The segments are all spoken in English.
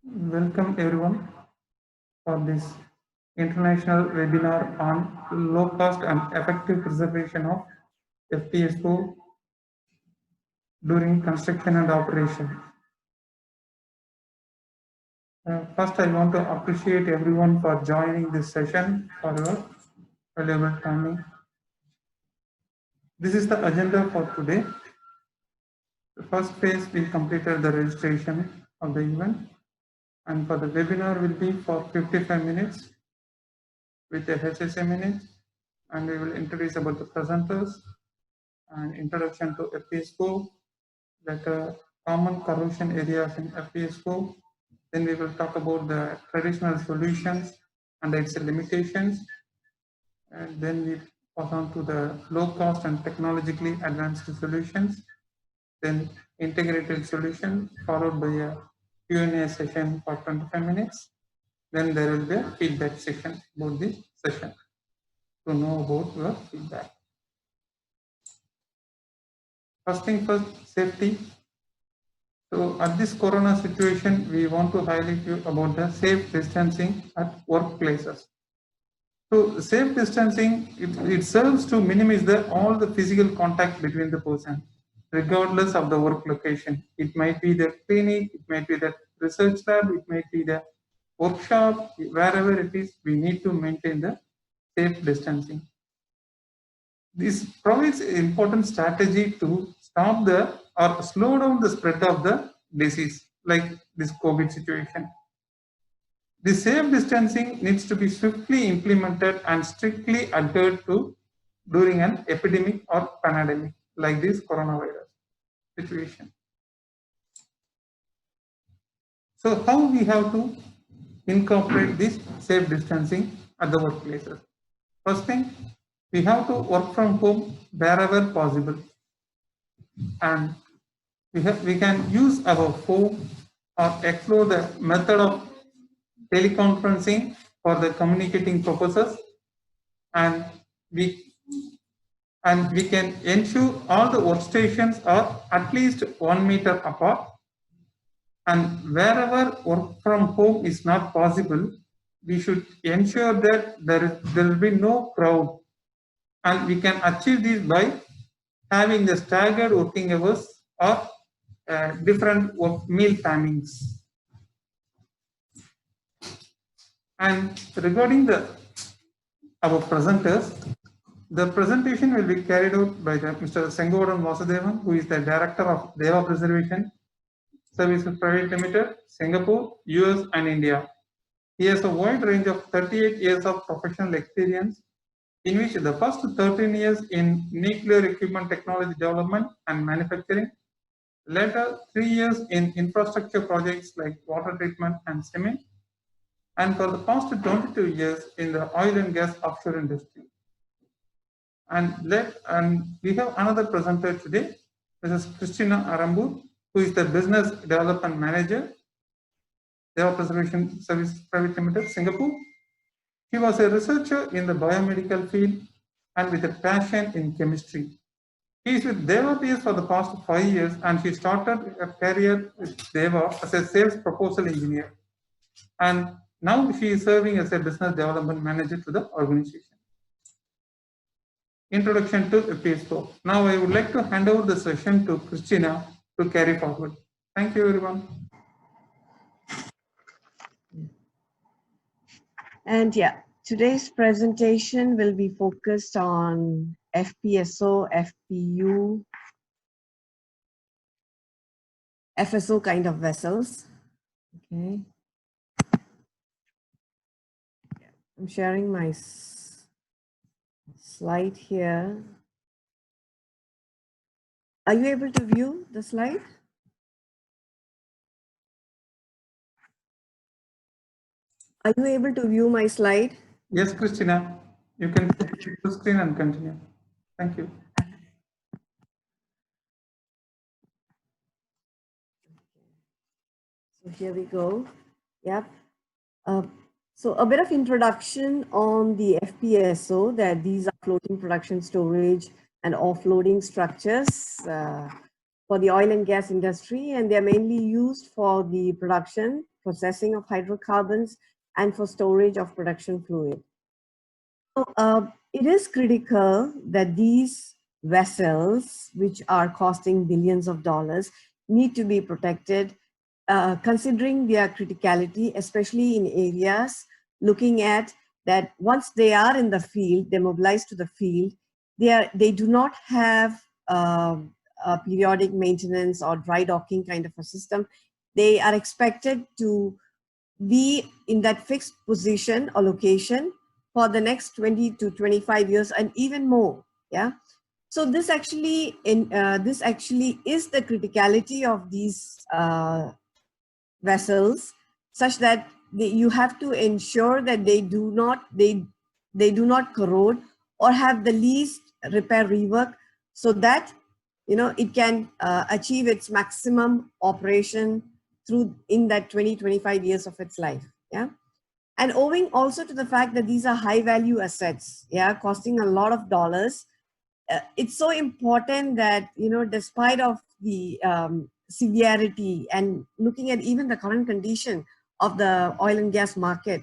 Welcome everyone for this international webinar on low cost and effective preservation of FPSO during construction and operation. First, I want to appreciate everyone for joining this session for your valuable timing. This is the agenda for today. The first phase, we completed the registration of the event, and for the webinar will be for 55 minutes with a HSA minute, and we will introduce about the presenters and introduction to FPSO, that common corrosion areas in FPSO. Then we will talk about the traditional solutions and its limitations, and then we pass on to the low cost and technologically advanced solutions, then integrated solution, followed by a Q&A session for 25 minutes. Then there will be a feedback session about this session to know about your feedback. First thing first, safety. So at this corona situation, we want to highlight you about the safe distancing at workplaces. So safe distancing, it serves to minimize all the physical contact between the person, regardless of the work location. It might be the clinic, it might be the research lab, it might be the workshop, wherever it is, we need to maintain the safe distancing. This provides an important strategy to stop or slow down the spread of the disease, like this COVID situation. The safe distancing needs to be swiftly implemented and strictly adhered to during an epidemic or pandemic, like this coronavirus situation. So how we have to incorporate this safe distancing at the workplaces? First thing, we have to work from home wherever possible, and we can use our phone or explore the method of teleconferencing for the communicating purposes, and we can ensure all the workstations are at least 1 meter apart, and wherever work from home is not possible, we should ensure that there will be no crowd, and we can achieve this by having the staggered working hours or different meal timings. And regarding our presenters, the presentation will be carried out by Mr. SENGODAN VASUDEVAN, who is the Director of Deva Preservation Services Private Limited, Singapore, US and India. He has a wide range of 38 years of professional experience, in which the first 13 years in nuclear equipment technology development and manufacturing, later 3 years in infrastructure projects like water treatment and cement, and for the past 22 years in the oil and gas offshore industry. And we have another presenter today, Mrs. Christina Arambur, who is the Business Development Manager, Deva Preservation Service Private Limited, Singapore. She was a researcher in the biomedical field and with a passion in chemistry. She is with Deva PS for the past 5 years, and she started a career with Deva as a sales proposal engineer. And now she is serving as a business development manager to the organization. Introduction to FPSO. Now I would like to hand over the session to Christina to carry forward. Thank you, everyone. And yeah, today's presentation will be focused on FPSO, FPU, FSO kind of vessels. Okay. I'm sharing my slide here. Are you able to view the slide? Are you able to view my slide? Yes, Christina, you can take the screen and continue. Thank you. So here we go. Yep. So a bit of introduction on the FPSO, that these are floating production storage and offloading structures. for the oil and gas industry, and they're mainly used for the production, processing of hydrocarbons, and for storage of production fluid. So, it is critical that these vessels, which are costing billions of dollars, need to be protected, considering their criticality, especially in areas looking at that once they are in the field, they're mobilized to the field, they do not have a periodic maintenance or dry docking kind of a system. They are expected to be in that fixed position or location for the next 20 to 25 years and even more. Yeah. So this actually is the criticality of these vessels, such that you have to ensure that they do not corrode or have the least repair rework, so that it can achieve its maximum operation through in that 20-25 years of its life. Yeah. And owing also to the fact that these are high value assets, yeah, costing a lot of dollars, it's so important that, despite of the severity and looking at even the current condition of the oil and gas market,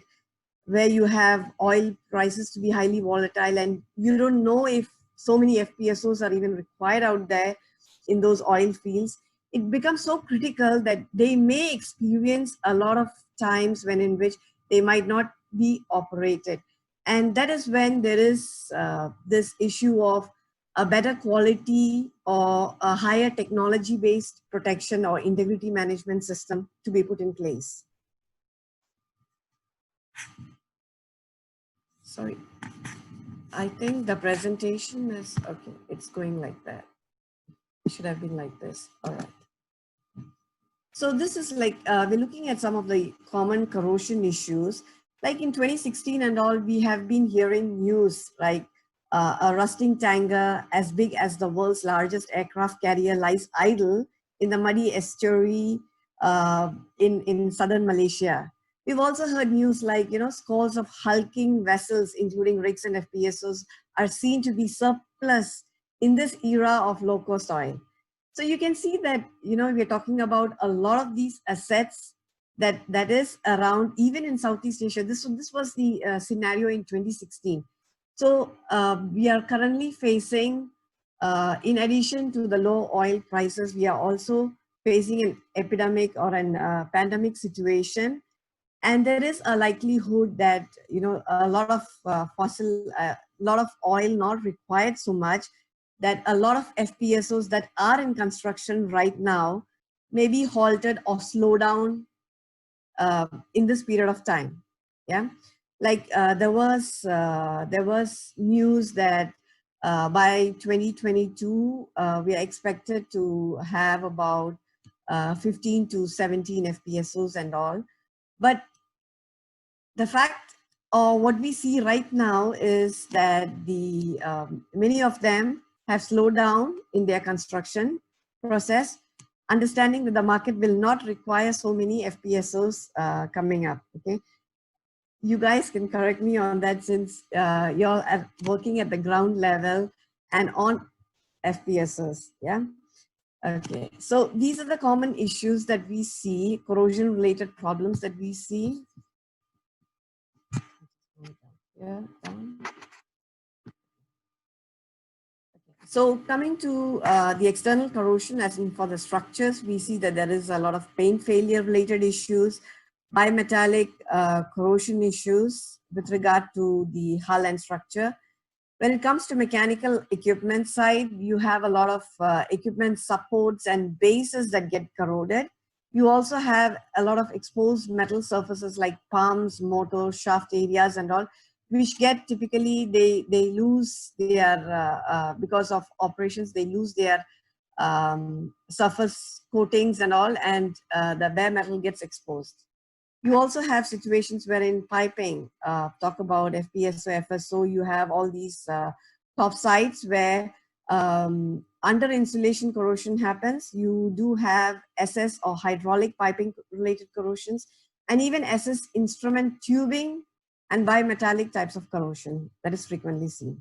where you have oil prices to be highly volatile and you don't know if so many FPSOs are even required out there in those oil fields, it becomes so critical that they may experience a lot of times when in which they might not be operated. And that is when there is this issue of a better quality or a higher technology-based protection or integrity management system to be put in place. Sorry, I think the presentation is, okay, it's going like that. It should have been like this. All right. So this is like, we're looking at some of the common corrosion issues. Like in 2016 and all, we have been hearing news like a rusting tanker as big as the world's largest aircraft carrier lies idle in the muddy estuary in southern Malaysia. We've also heard news like, scores of hulking vessels, including rigs and FPSOs, are seen to be surplus in this era of low-cost oil. So you can see that, we're talking about a lot of these assets that is around, even in Southeast Asia. This was the scenario in 2016. So we are currently facing, in addition to the low oil prices, we are also facing an epidemic or an pandemic situation. And there is a likelihood that, a lot of lot of oil not required so much, that a lot of FPSOs that are in construction right now may be halted or slow down in this period of time. Yeah, like there was news that by 2022 we are expected to have about 15 to 17 FPSOs and all. But the fact, or what we see right now, is that the many of them have slowed down in their construction process, understanding that the market will not require so many FPSOs coming up. Okay, you guys can correct me on that, since you're working at the ground level and on FPSOs. Yeah. Okay, so these are the common issues that we see, corrosion related problems that we see. Yeah. So coming to the external corrosion, as in for the structures, we see that there is a lot of paint failure related issues, bimetallic corrosion issues with regard to the hull and structure. When it comes to mechanical equipment side, you have a lot of equipment supports and bases that get corroded. You also have a lot of exposed metal surfaces like pumps, motors, shaft areas and all, which get typically, they lose their, because of operations, they lose their surface coatings and all, and the bare metal gets exposed. You also have situations wherein piping, talk about FPSO, FSO, you have all these top sites where under insulation corrosion happens. You do have SS or hydraulic piping related corrosions, and even SS instrument tubing and bimetallic types of corrosion that is frequently seen.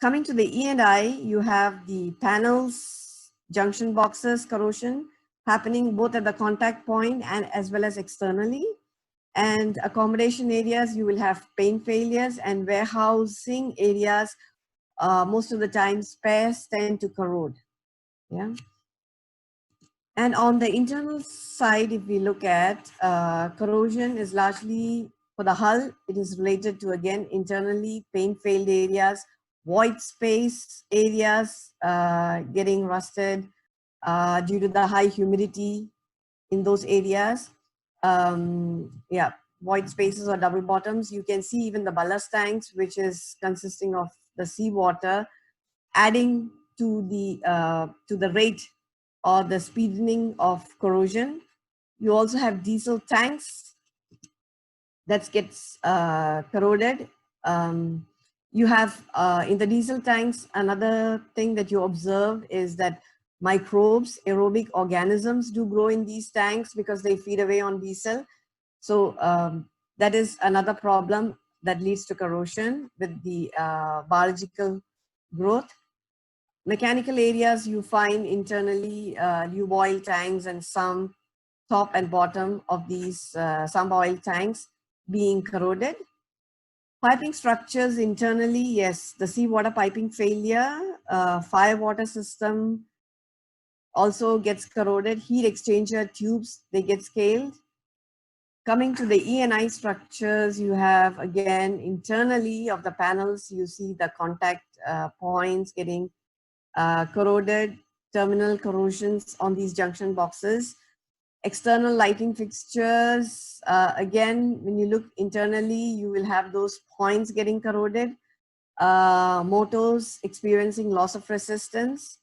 Coming to the E&I, you have the panels junction boxes corrosion happening both at the contact point and as well as externally. And accommodation areas, you will have paint failures, and warehousing areas, most of the time spares tend to corrode. Yeah. And on the internal side, if we look at corrosion is largely for the hull, it is related to, again, internally paint failed areas, void space areas getting rusted due to the high humidity in those areas. Yeah, void spaces or double bottoms. You can see even the ballast tanks, which is consisting of the seawater, adding to the rate or the speeding of corrosion. You also have diesel tanks that gets corroded. You have in the diesel tanks, another thing that you observe is that microbes, aerobic organisms do grow in these tanks because they feed away on diesel. So that is another problem that leads to corrosion with the biological growth. Mechanical areas, you find internally lube oil tanks and some top and bottom of these some oil tanks being corroded. Piping structures internally, yes, the seawater piping failure, fire water system also gets corroded. Heat exchanger tubes, they get scaled. Coming to the E&I structures, you have, again, internally of the panels, you see the contact points getting corroded, terminal corrosions on these junction boxes. External lighting fixtures, again, when you look internally, you will have those points getting corroded. Motors experiencing loss of resistance.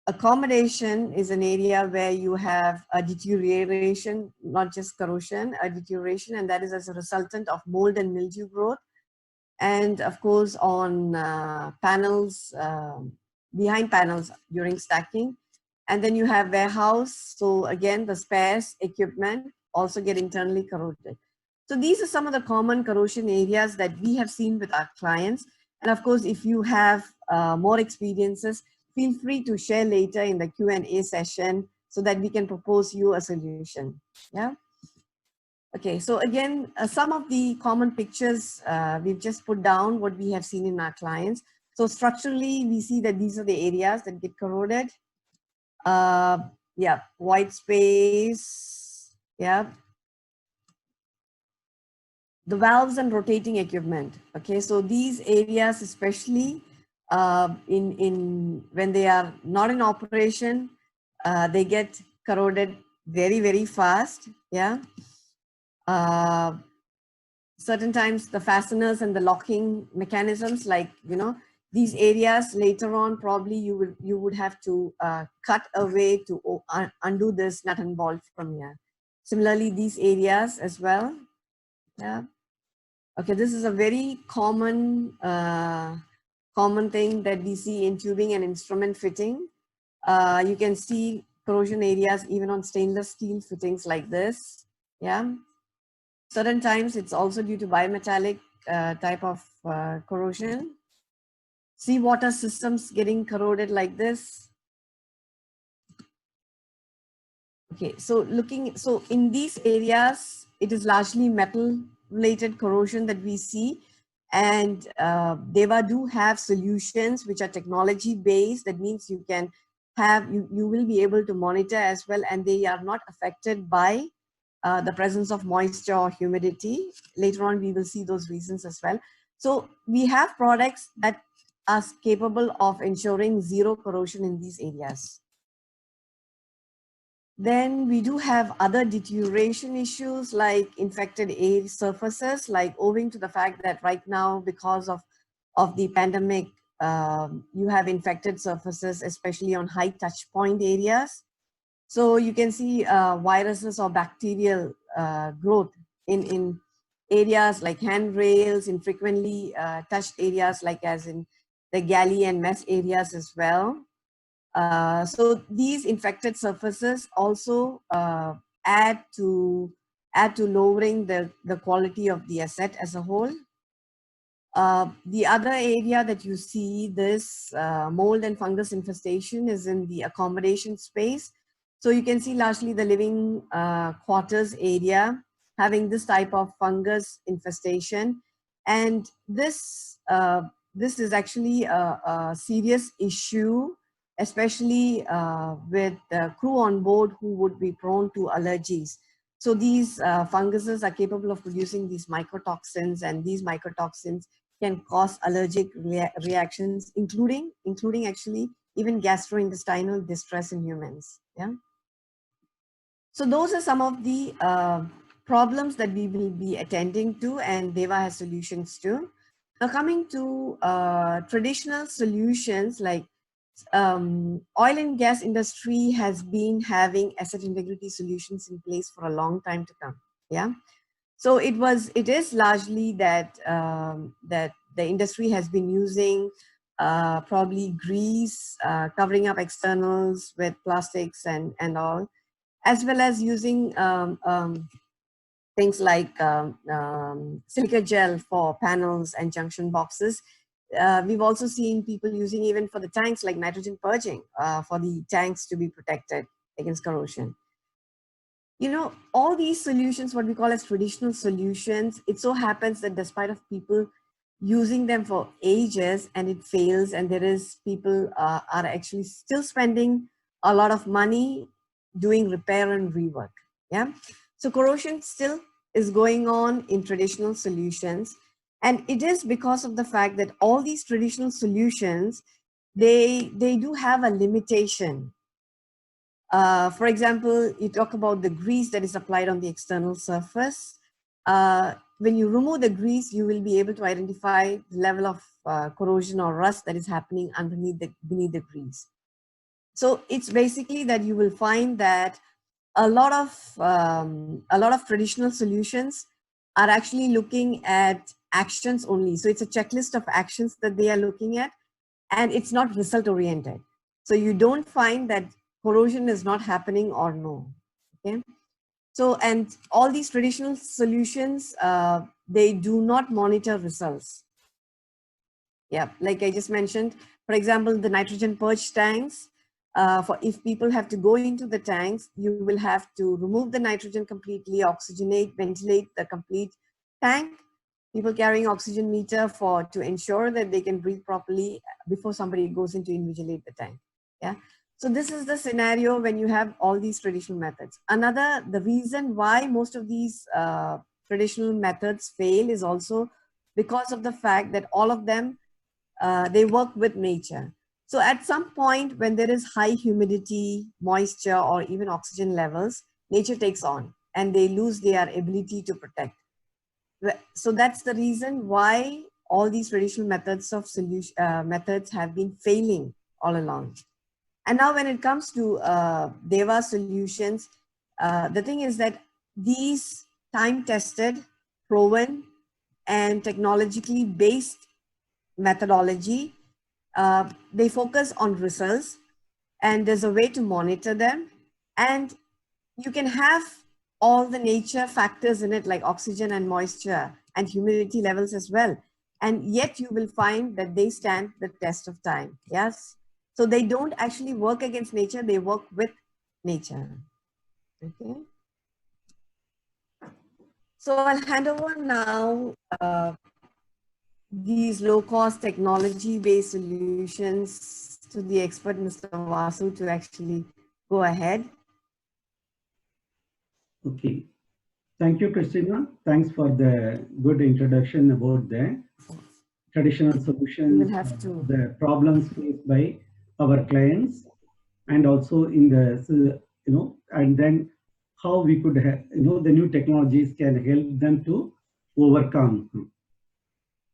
Accommodation is an area where you have a deterioration, not just corrosion, a deterioration, and that is as a resultant of mold and mildew growth. And of course, on panels, behind panels during stacking. And then you have warehouse. So again, the spares equipment also get internally corroded. So these are some of the common corrosion areas that we have seen with our clients. And of course, if you have more experiences, feel free to share later in the Q&A session so that we can propose you a solution. Yeah. Okay, so again, some of the common pictures we've just put down what we have seen in our clients. So structurally, we see that these are the areas that get corroded. Yeah, white space, yeah. The valves and rotating equipment. Okay, so these areas, especially when they are not in operation, they get corroded very, very fast. Yeah. Certain times the fasteners and the locking mechanisms, like, you know, these areas later on, probably you would have to cut away to undo this nut and bolt from here. Similarly, these areas as well. Yeah. Okay, this is a very common common thing that we see in tubing and instrument fitting. You can see corrosion areas even on stainless steel fittings like this. Yeah. Certain times it's also due to bimetallic type of corrosion. Seawater systems getting corroded like this. Okay, so in these areas, it is largely metal related corrosion that we see. And Deva do have solutions which are technology based. That means you can have, you will be able to monitor as well, and they are not affected by the presence of moisture or humidity. Later on, we will see those reasons as well. So we have products that are capable of ensuring zero corrosion in these areas. Then we do have other deterioration issues like infected air surfaces, like owing to the fact that right now, because of the pandemic, you have infected surfaces, especially on high touch point areas. So you can see viruses or bacterial growth in areas like handrails, in frequently touched areas like as in the galley and mess areas as well. So these infected surfaces also add to lowering the quality of the asset as a whole. The other area that you see this mold and fungus infestation is in the accommodation space. So you can see largely the living quarters area having this type of fungus infestation. And this is actually a serious issue, especially with the crew on board who would be prone to allergies. So these funguses are capable of producing these mycotoxins, and these mycotoxins can cause allergic reactions, including actually even gastrointestinal distress in humans. Yeah. So those are some of the problems that we will be attending to, and Deva has solutions to. Now coming to traditional solutions, like oil and gas industry has been having asset integrity solutions in place for a long time to come. Yeah. So it is largely that that the industry has been using probably grease, covering up externals with plastics and all, as well as using things like silica gel for panels and junction boxes. We've also seen people using even for the tanks, like nitrogen purging for the tanks to be protected against corrosion. You know, all these solutions, what we call as traditional solutions, it so happens that despite of people using them for ages and it fails, and there is people are actually still spending a lot of money doing repair and rework. Yeah. So corrosion still is going on in traditional solutions. And it is because of the fact that all these traditional solutions, they do have a limitation. For example, you talk about the grease that is applied on the external surface. When you remove the grease, you will be able to identify the level of corrosion or rust that is happening beneath the grease. So it's basically that you will find that a lot of traditional solutions are actually looking at actions only. So it's a checklist of actions that they are looking at, and it's not result oriented. So you don't find that corrosion is not happening or no. Okay. So, and all these traditional solutions, they do not monitor results. Yeah, like I just mentioned, for example, the nitrogen purge tanks, for if people have to go into the tanks, you will have to remove the nitrogen completely, oxygenate, ventilate the complete tank. People carrying oxygen meter to ensure that they can breathe properly before somebody goes in to invigilate the tank. Yeah. So this is the scenario when you have all these traditional methods. The reason why most of these traditional methods fail is also because of the fact that all of them, they work with nature. So at some point when there is high humidity, moisture, or even oxygen levels, nature takes on and they lose their ability to protect. So that's the reason why all these traditional methods of methods have been failing all along. And now when it comes to Deva solutions, the thing is that these time-tested, proven, and technologically based methodology, they focus on results, and there's a way to monitor them, and you can have all the nature factors in it, like oxygen and moisture and humidity levels as well, and yet you will find that they stand the test of time. Yes, so they don't actually work against nature, they work with nature. Okay, so I'll hand over now these low-cost technology-based solutions to the expert, Mr. Vasu, to actually go ahead. Okay. Thank you, Christina. Thanks for the good introduction about the traditional solutions, the problems faced by our clients, and also in the, and then how we could have, the new technologies can help them to overcome.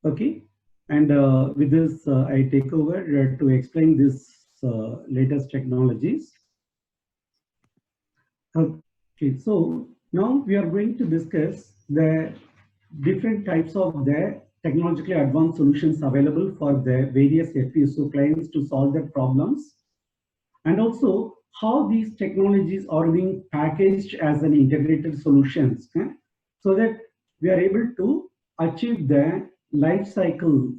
Okay. And with this, I take over to explain this latest technologies. Okay, so now we are going to discuss the different types of the technologically advanced solutions available for the various FPSO clients to solve their problems, and also how these technologies are being packaged as an integrated solutions, so that we are able to achieve the life cycle,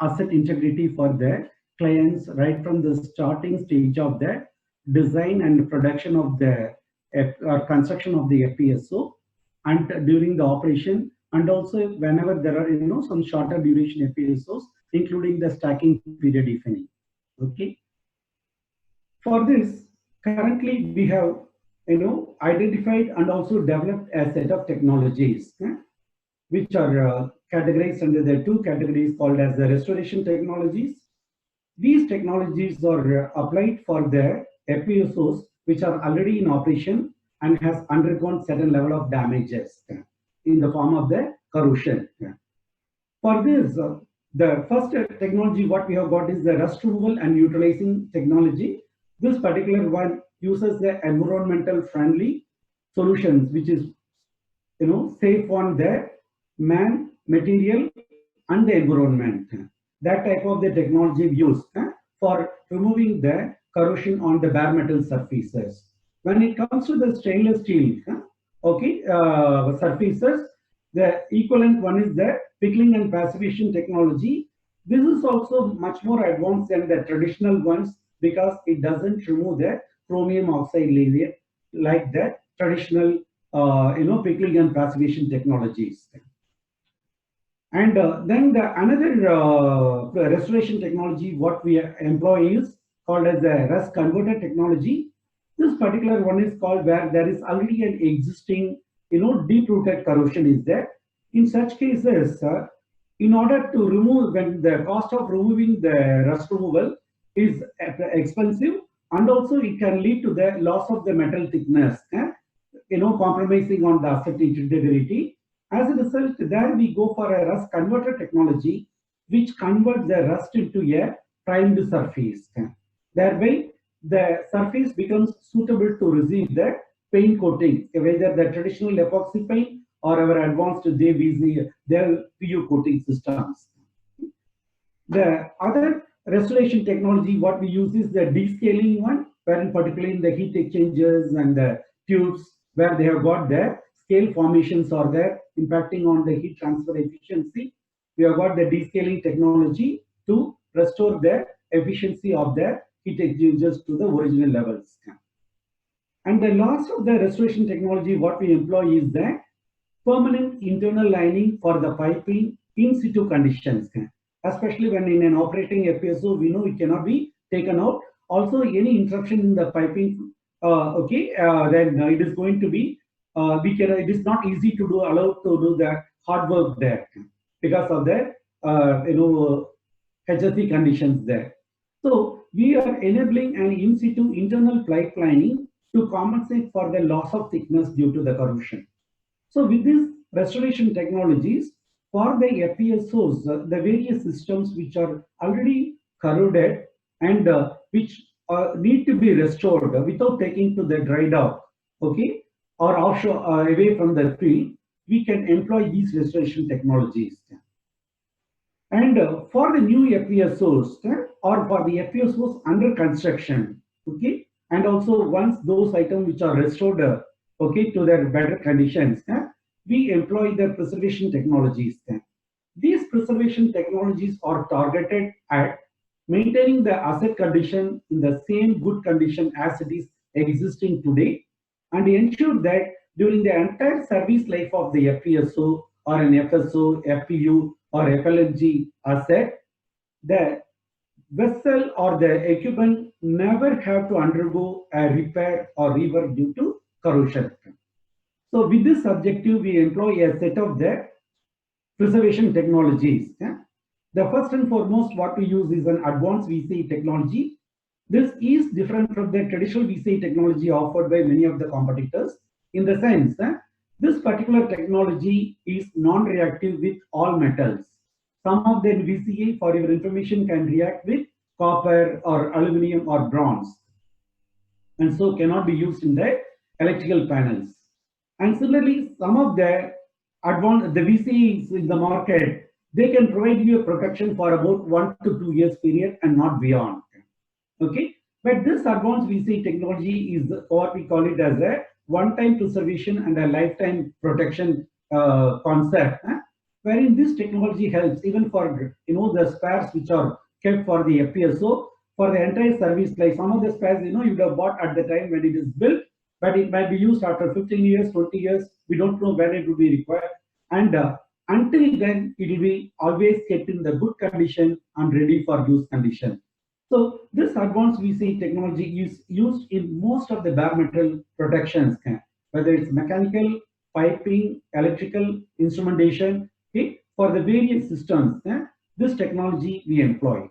asset integrity for the clients right from the starting stage of the design and production of the or construction of the FPSO, and during the operation, and also whenever there are some shorter duration FPSOs, including the stacking period, if any. Okay. For this, currently we have identified and also developed a set of technologies which are categorized under the two categories called as the restoration technologies. These technologies are applied for the FPSOs which are already in operation and has undergone certain level of damages in the form of the corrosion. For this, the first technology what we have got is the rust removal and neutralizing technology. This particular one uses the environmental friendly solutions, which is safe on the man, material, and the environment. That type of the technology used for removing the corrosion on the bare metal surfaces. When it comes to the stainless steel surfaces, the equivalent one is the pickling and passivation technology. This is also much more advanced than the traditional ones because it doesn't remove the chromium oxide layer like the traditional pickling and passivation technologies. And then another restoration technology what we employ is called as the rust converter technology. This particular one is called where there is already an existing deep-rooted corrosion is there. In such cases, in order to remove, when the cost of removing the rust removal is expensive, and also it can lead to the loss of the metal thickness, compromising on the asset integrity. As a result, there we go for a rust converter technology, which converts the rust into a primed surface. Thereby, the surface becomes suitable to receive the paint coating, whether the traditional epoxy paint or our advanced PU coating systems. The other restoration technology what we use is the descaling one, wherein particularly in the heat exchangers and the tubes where they have got the scale formations are there impacting on the heat transfer efficiency. We have got the descaling technology to restore the efficiency of the heat exchangers to the original levels. And the last of the restoration technology what we employ is the permanent internal lining for the piping in situ conditions. Especially when in an operating FPSO, we know it cannot be taken out. Also, any interruption in the piping, then it is going to be, it is not easy to do, allowed to do the hard work there because of the, HSE conditions there. So, we are enabling an in situ internal pipe lining to compensate for the loss of thickness due to the corrosion. So, with these restoration technologies, for the FPSOs, the various systems which are already corroded and which need to be restored without taking to the dry dock, or offshore away from the field, we can employ these restoration technologies. And for the new FPSOs or for the FPSOs under construction, and also once those items which are restored, to their better conditions, we employ the preservation technologies. These preservation technologies are targeted at maintaining the asset condition in the same good condition as it is existing today, and ensure that during the entire service life of the FPSO or an FSO, FPU or FLNG asset, the vessel or the equipment never have to undergo a repair or rework due to corrosion. So with this objective, we employ a set of the preservation technologies. The first and foremost, what we use is an advanced VCE technology. This is different from the traditional VCE technology offered by many of the competitors in the sense this particular technology is non-reactive with all metals. Some of the VCE, for your information, can react with copper or aluminum or bronze, and so cannot be used in the electrical panels. And similarly, some of the VCEs in the market, they can provide you a protection for about 1 to 2 years period and not beyond. But this advanced VCE technology is what we call it as a one-time preservation and a lifetime protection concept, wherein this technology helps even for the spares which are kept for the FPSO for the entire service life. Some of the spares you would have bought at the time when it is built, but it might be used after 15 years, 20 years. We don't know when it will be required, and until then it will be always kept in the good condition and ready for use condition. So this advanced VC technology is used in most of the bare metal protections, whether it's mechanical, piping, electrical, instrumentation, okay, for the various systems. This technology we employ.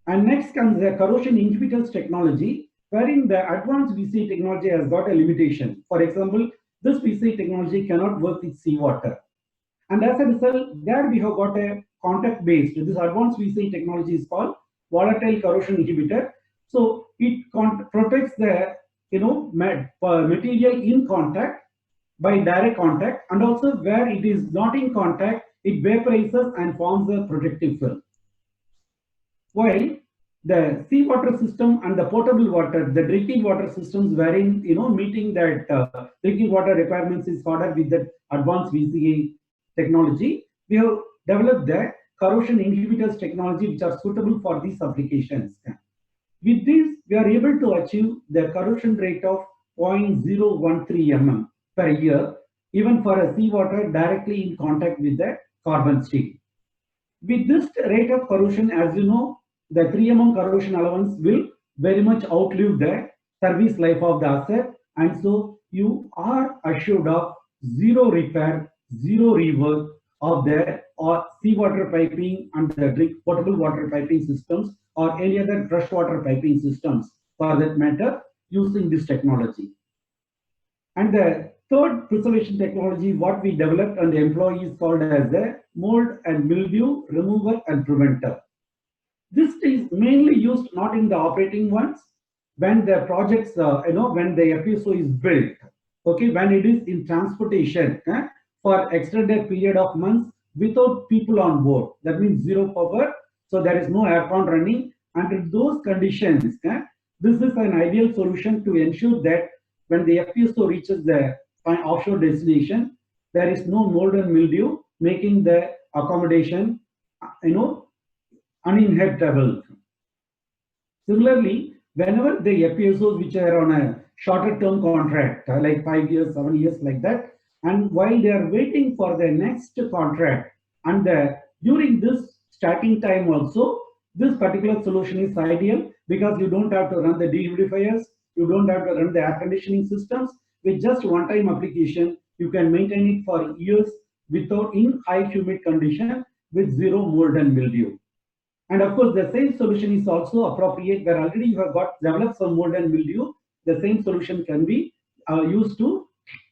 And next comes the corrosion inhibitors technology, wherein the advanced VC technology has got a limitation. For example, this VC technology cannot work with seawater. And as a result, there we have got a contact-based. This advanced VC technology is called volatile corrosion inhibitor. So it protects the material in contact by direct contact, and also where it is not in contact, it vaporizes and forms a protective film. While the seawater system and the potable water, the drinking water systems, wherein meeting that drinking water requirements is ordered with the advanced VCA technology, we have developed the corrosion inhibitors technology which are suitable for these applications. With this, we are able to achieve the corrosion rate of 0.013 mm per year, even for a seawater directly in contact with the carbon steel. With this rate of corrosion, as you know, the 3 mm corrosion allowance will very much outlive the service life of the asset, and so you are assured of zero repair, zero rework of the seawater piping and the potable water piping systems or any other freshwater piping systems for that matter using this technology. And the third preservation technology what we developed and employ is called as the mold and mildew remover and preventer. This is mainly used not in the operating ones, when the projects, when the FPSO is built, okay, when it is in transportation for extended period of months without people on board, that means zero power, so there is no aircon running. Under those conditions, this is an ideal solution to ensure that when the FPSO reaches the offshore destination, there is no mold and mildew, making the accommodation, uninhabitable. Similarly, whenever the FPSOs which are on a shorter term contract, like 5 years, 7 years, like that, and while they are waiting for the next contract, and during this starting time also, this particular solution is ideal because you don't have to run the dehumidifiers, you don't have to run the air conditioning systems. With just one-time application, you can maintain it for years without in high humid condition with zero mold and mildew. And of course, the same solution is also appropriate where already you have got developed some mold and mildew. The same solution can be used to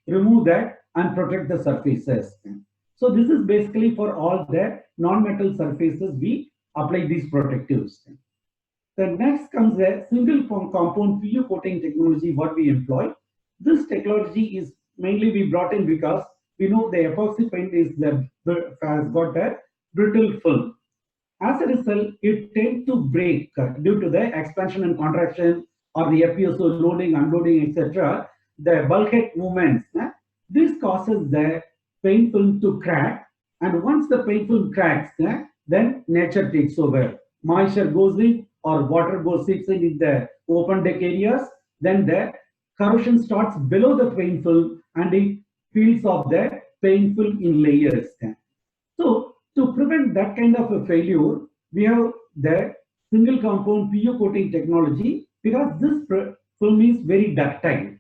remove that and protect the surfaces. So this is basically for all the non-metal surfaces we apply these protectives. The next comes the single compound PU coating technology what we employ. This technology is mainly we brought in because we know the epoxy paint has got a brittle film. As a result, it tends to break due to the expansion and contraction or the FPSO loading, unloading, etc. The bulkhead movements. This causes the paint film to crack, and once the paint film cracks, then nature takes over. Moisture goes in or water seeps in the open deck areas. Then the corrosion starts below the paint film and it peels off the paint film in layers. So to prevent that kind of a failure, we have the single compound PU coating technology because this film is very ductile.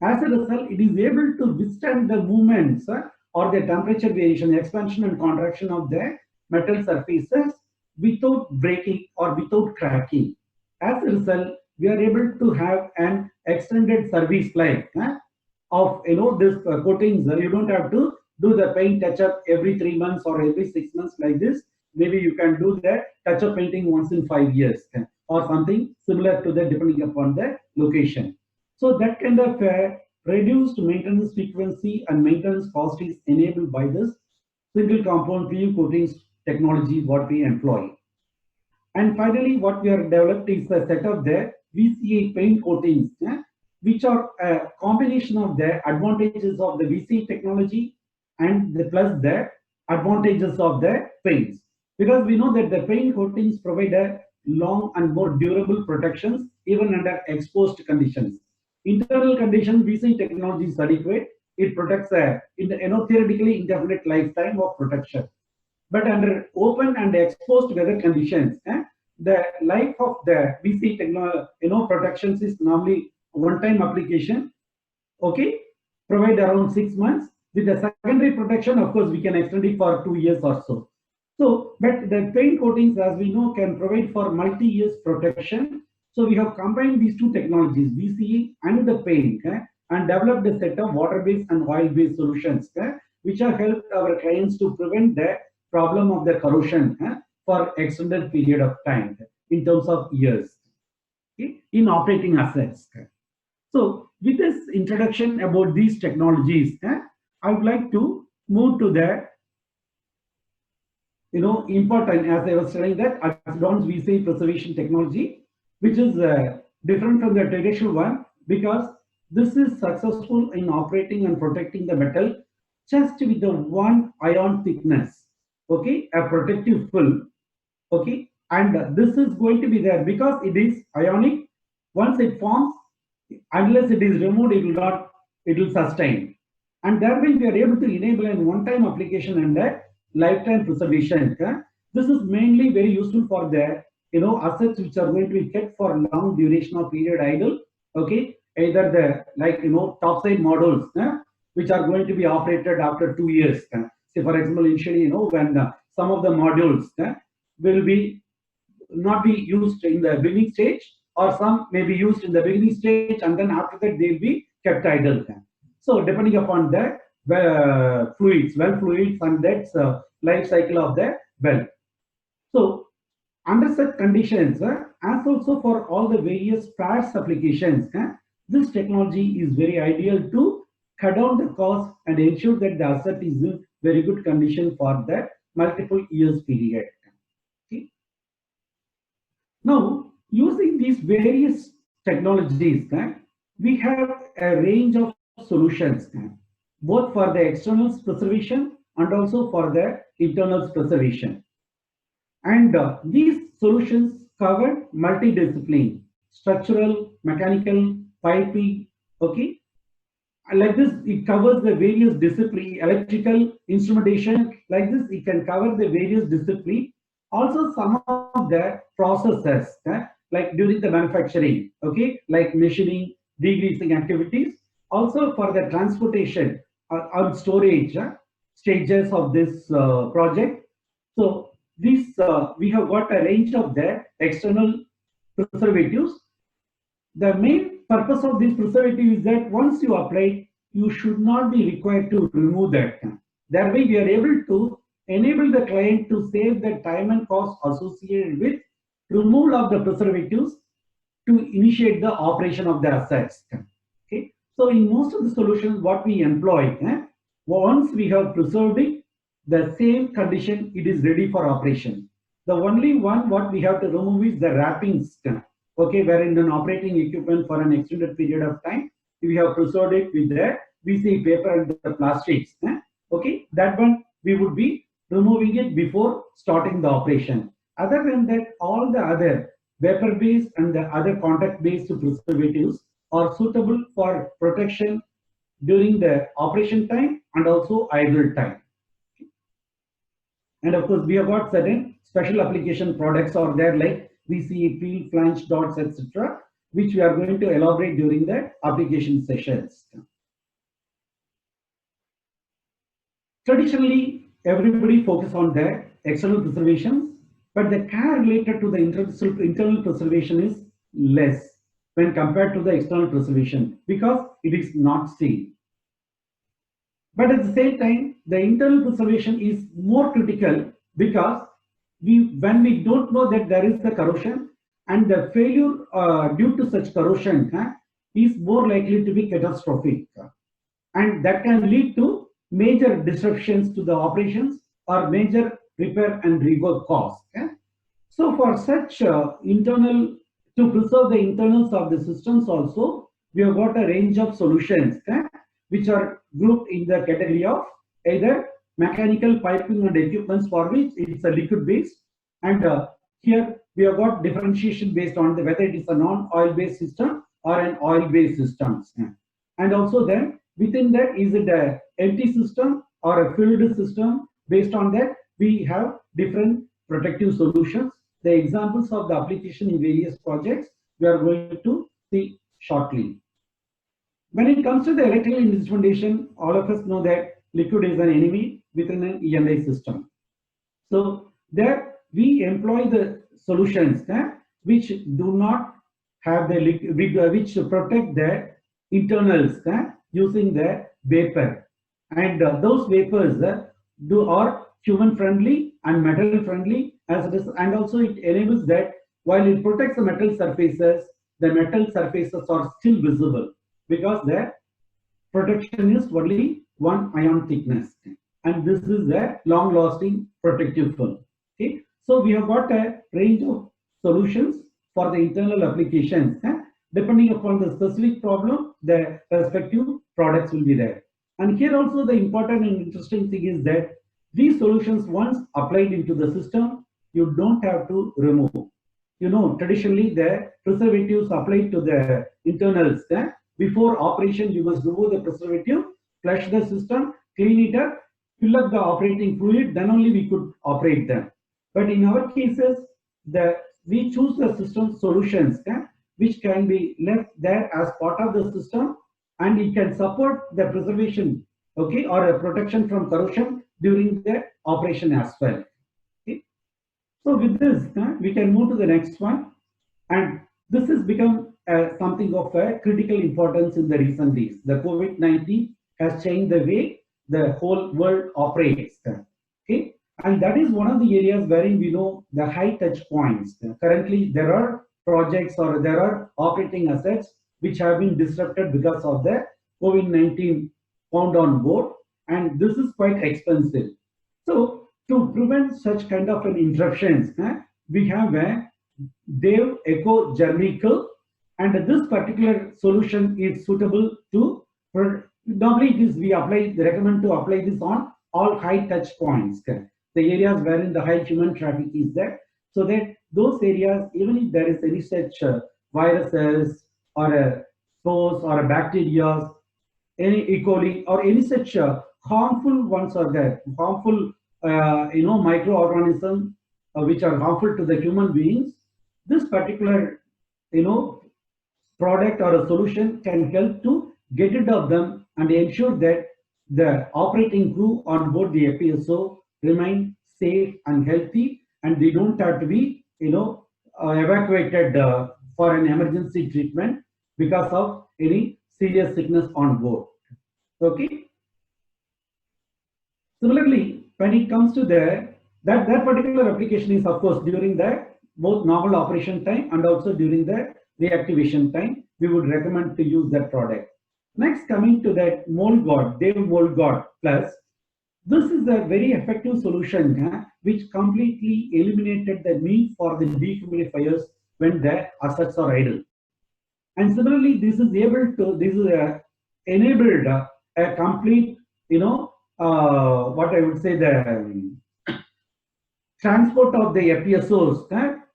As a result, it is able to withstand the movements or the temperature variation, expansion and contraction of the metal surfaces without breaking or without cracking. As a result, we are able to have an extended service life of this coatings. You don't have to do the paint touch-up every 3 months or every 6 months like this. Maybe you can do the touch-up painting once in 5 years or something similar to that depending upon the location. So that kind of reduced maintenance frequency and maintenance cost is enabled by this single compound PU coatings technology what we employ. And finally, what we have developed is a set of the VCA paint coatings, which are a combination of the advantages of the VCA technology and plus the advantages of the paints, because we know that the paint coatings provide a long and more durable protections even under exposed conditions. Internal conditions, we see technology is adequate. It protects a theoretically indefinite lifetime of protection. But under open and exposed weather conditions, the life of the VC protections is normally one-time application. Okay, provide around 6 months. With the secondary protection, of course, we can extend it for 2 years or so. So, but the paint coatings, as we know, can provide for multi-years protection. So we have combined these two technologies, VCE and the paint, and developed a set of water-based and oil-based solutions, which have helped our clients to prevent the problem of the corrosion for extended period of time in terms of years in operating assets. So with this introduction about these technologies, I would like to move to the important, as I was telling, that advanced VC preservation technology, which is different from the traditional one, because this is successful in operating and protecting the metal just with the 1 ion thickness, okay, a protective film, okay, and this is going to be there because it is ionic. Once it forms, unless it is removed, it will sustain, and thereby we are able to enable a one-time application and a lifetime preservation. This is mainly very useful for the assets which are going to be kept for long duration of period idle. Okay, either the topside models which are going to be operated after 2 years. Say for example, initially when some of the modules will be not be used in the beginning stage, or some may be used in the beginning stage and then after that they will be kept idle. So depending upon the well fluids and that's life cycle of the well. So under such conditions, as also for all the various spares applications, this technology is very ideal to cut down the cost and ensure that the asset is in very good condition for the multiple years period. Okay. Now, using these various technologies, we have a range of solutions, both for the external preservation and also for the internal preservation. And these solutions cover multidiscipline, structural, mechanical, piping, okay. Like this, it covers the various discipline, electrical, instrumentation. Like this, it can cover the various discipline. Also, some of the processes, like during the manufacturing, okay, like machining, degreasing activities. Also for the transportation or storage stages of this project. So this we have got a range of the external preservatives. The main purpose of this preservative is that once you apply, you should not be required to remove that. Thereby, we are able to enable the client to save the time and cost associated with removal of the preservatives to initiate the operation of the assets. Okay. So in most of the solutions, what we employ, once we have preserved it, the same condition, it is ready for operation. The only one what we have to remove is the wrappings. Okay, wherein an operating equipment for an extended period of time, we have preserved it with the VC paper and the plastics. Okay, that one we would be removing it before starting the operation. Other than that, all the other vapor-based and the other contact-based preservatives are suitable for protection during the operation time and also idle time. And of course, we have got certain special application products are there, like VC, peel, flange, dots, etc., which we are going to elaborate during the application sessions. Traditionally, everybody focus on the external preservation, but the care related to the internal preservation is less when compared to the external preservation because it is not seen. But at the same time, the internal preservation is more critical because when we don't know that there is the corrosion, and the failure due to such corrosion is more likely to be catastrophic, and that can lead to major disruptions to the operations or major repair and rework costs. So for such internal, to preserve the internals of the systems also, we have got a range of solutions which are grouped in the category of either mechanical piping and equipments for which it's a liquid based. And here we have got differentiation based on whether it is a non-oil based system or an oil based system. And also then within that, is it a empty system or a filled system? Based on that, we have different protective solutions. The examples of the application in various projects we are going to see shortly. When it comes to the electrical instrumentation, all of us know that liquid is an enemy within an E&I system. So there we employ the solutions which do not have the liquid, which protect the internals using the vapor, and those vapors are human friendly and metal friendly as it is, and also it enables that while it protects the metal surfaces are still visible because the protection is only 1 ion thickness, and this is a long lasting protective film. Okay, so we have got a range of solutions for the internal applications. Depending upon the specific problem, the respective products will be there. And here also the important and interesting thing is that these solutions, once applied into the system, you don't have to remove. You know, traditionally the preservatives applied to the internals. Before operation, you must remove the preservative, flush the system, clean it up, fill up the operating fluid, then only we could operate them. But in our cases, we choose the system solutions which can be left there as part of the system, and it can support the preservation, okay, or a protection from corrosion during the operation as well. Okay. So with this, we can move to the next one, and this has become something of a critical importance in the recent days. The COVID-19 has changed the way the whole world operates. Okay. And that is one of the areas wherein we know the high touch points. Currently, there are projects or there are operating assets which have been disrupted because of the COVID-19 found on board, and this is quite expensive. So to prevent such kind of an interruptions, we have a Deva Eco Germical, and this particular solution is suitable to, normally it is we recommend to apply this on all high touch points, the areas wherein the high human traffic is there, so that those areas, even if there is any such viruses or spores or bacteria, any E. coli or any such harmful ones are there, harmful microorganisms which are harmful to the human beings, this particular product or a solution can help to get rid of them and ensure that the operating crew on board the FPSO remain safe and healthy, and they don't have to be evacuated for an emergency treatment because of any serious sickness on board. Okay. Similarly, when it comes to that particular application is of course during the both normal operation time and also during the reactivation time, we would recommend to use that product. Next, coming to that mold guard, Deva mold guard plus. This is a very effective solution which completely eliminated the need for the dehumidifiers when the assets are idle. And similarly, this is enabled a complete, what I would say, the transport of the FPSOs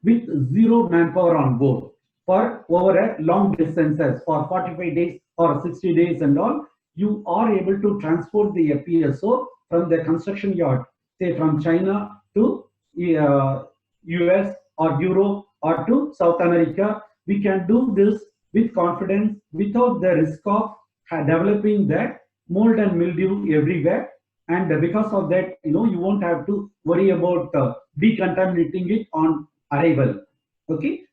with zero manpower on board for over a long distances for 45 days or 60 days and all. You are able to transport the FPSO from the construction yard, say from China to US or Europe or to South America. We can do this with confidence without the risk of developing that mold and mildew everywhere. And because of that, you won't have to worry about decontaminating it on arrival. Okay.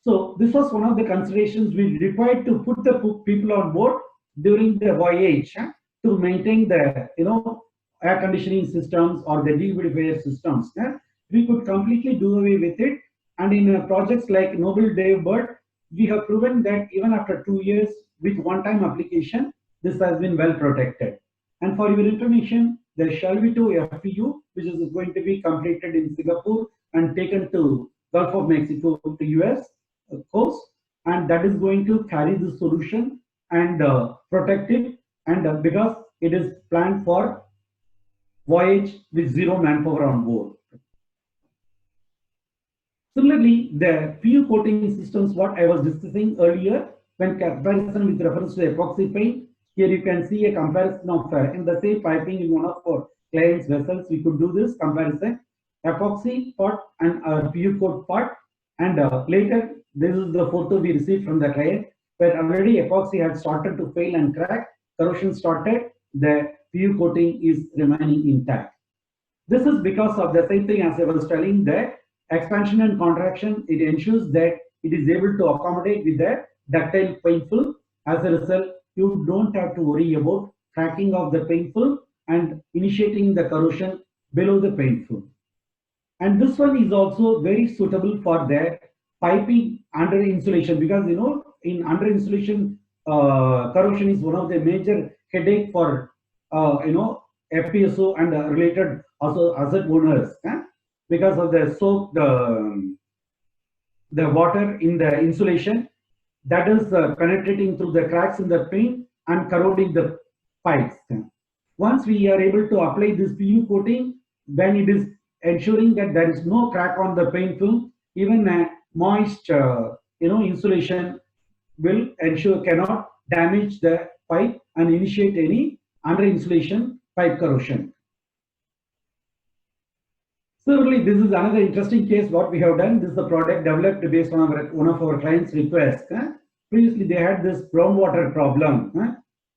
So this was one of the considerations we required to put the people on board during the voyage to maintain the air conditioning systems or the dehumidifier systems. We could completely do away with it, and in projects like Noble Dave Bird, we have proven that even after 2 years with one-time application, this has been well protected. And for your information, the Shalvito FPU, which is going to be completed in Singapore and taken to Gulf of Mexico to US coast, and that is going to carry the solution and protect it, and because it is planned for voyage with zero manpower on board. Similarly, the PU coating systems, what I was discussing earlier, when comparison with reference to epoxy paint, here you can see a comparison of in the same piping in one of our clients' vessels. We could do this comparison, epoxy part and PU coat part, and later this is the photo we received from the client, where already epoxy had started to fail and crack, corrosion started, the PU coating is remaining intact. This is because of the same thing as I was telling, the expansion and contraction. It ensures that it is able to accommodate with the ductile paint film. As a result, you don't have to worry about cracking of the paint film and initiating the corrosion below the paint film. And this one is also very suitable for the piping under insulation, because you know in under insulation corrosion is one of the major headache for FPSO and related also asset owners, because of the soak the water in the insulation that is penetrating through the cracks in the paint and corroding the pipes. Once we are able to apply this PU coating, then it is ensuring that there is no crack on the paint film. Even a moist insulation will ensure cannot damage the pipe and initiate any under insulation pipe corrosion. Similarly, this is another interesting case what we have done. This is the product developed based on one of our clients' request. Previously, they had this groundwater problem,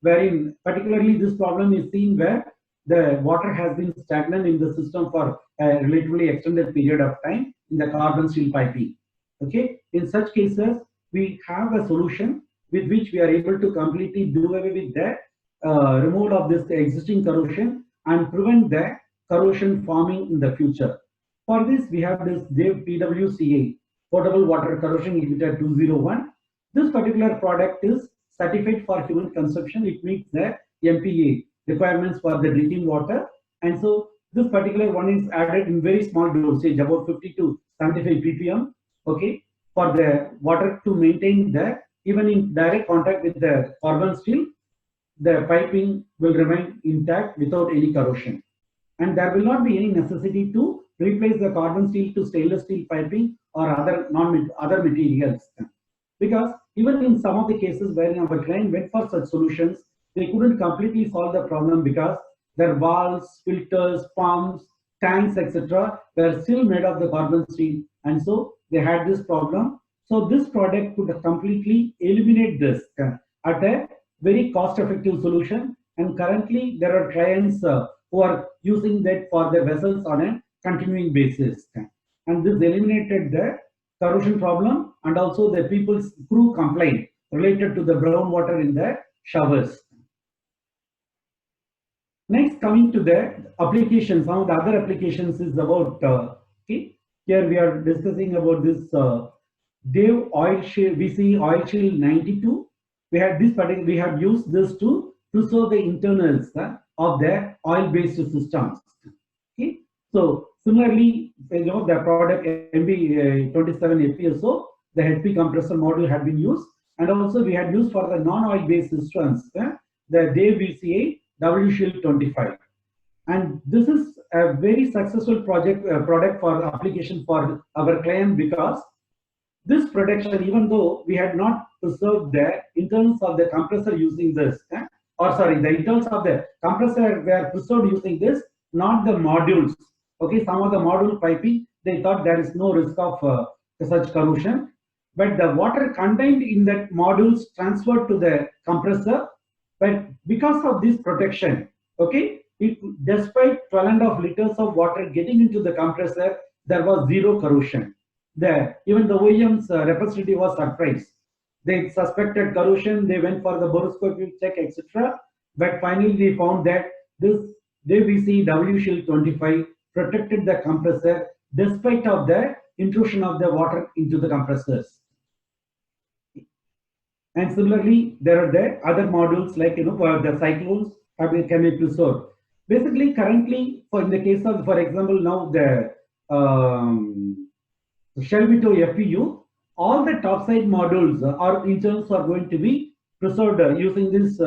wherein particularly this problem is seen where the water has been stagnant in the system for a relatively extended period of time in the carbon steel piping. Okay, in such cases, we have a solution with which we are able to completely do away with the removal of this existing corrosion and prevent the corrosion forming in the future. For this, we have this Deva PWCA, Potable Water Corrosion Inhibitor 201. This particular product is certified for human consumption. It meets the MPA requirements for the drinking water. And so this particular one is added in very small dosage, about 50 to 75 ppm, okay, for the water to maintain the, even in direct contact with the carbon steel, the piping will remain intact without any corrosion. And there will not be any necessity to replace the carbon steel to stainless steel piping or other materials. Because even in some of the cases where our client went for such solutions, they couldn't completely solve the problem because their valves, filters, pumps, tanks, etc. were still made of the carbon steel, and so they had this problem. So this product could completely eliminate this at a very cost-effective solution. And currently, there are clients who are using that for their vessels on a continuing basis. And this eliminated the corrosion problem and also the people's crew complaint related to the brown water in the showers. Next, coming to the applications, some of the other applications is about, okay, here we are discussing about this Deva oil shield, VC oil shield 92. We had this particular, we have used this to preserve the internals of the oil-based systems. Okay, so similarly, you know, the product MB27 FPSO, the HP compressor module had been used, and also we had used for the non-oil-based systems, the Deva VCA W Shield 25, and this is a very successful product for application for our client, because this protection, even though we had not preserved the internals of the compressor using this, the internals of the compressor were preserved using this, not the modules. Okay, some of the module piping, they thought there is no risk of such corrosion, but the water contained in that modules transferred to the compressor. But because of this protection, okay, despite 12.5 liters of water getting into the compressor, there was zero corrosion. Even the OEM's representative was surprised. They suspected corrosion, they went for the boroscopic check, etc. But finally, they found that this DVC W Shield 25 protected the compressor despite of the intrusion of the water into the compressors. And similarly, there are the other modules like, you know, for the cyclones can be preserved. Basically, currently, in the case of, for example, now the Shelvito FPU, all the topside modules or internals are going to be preserved using this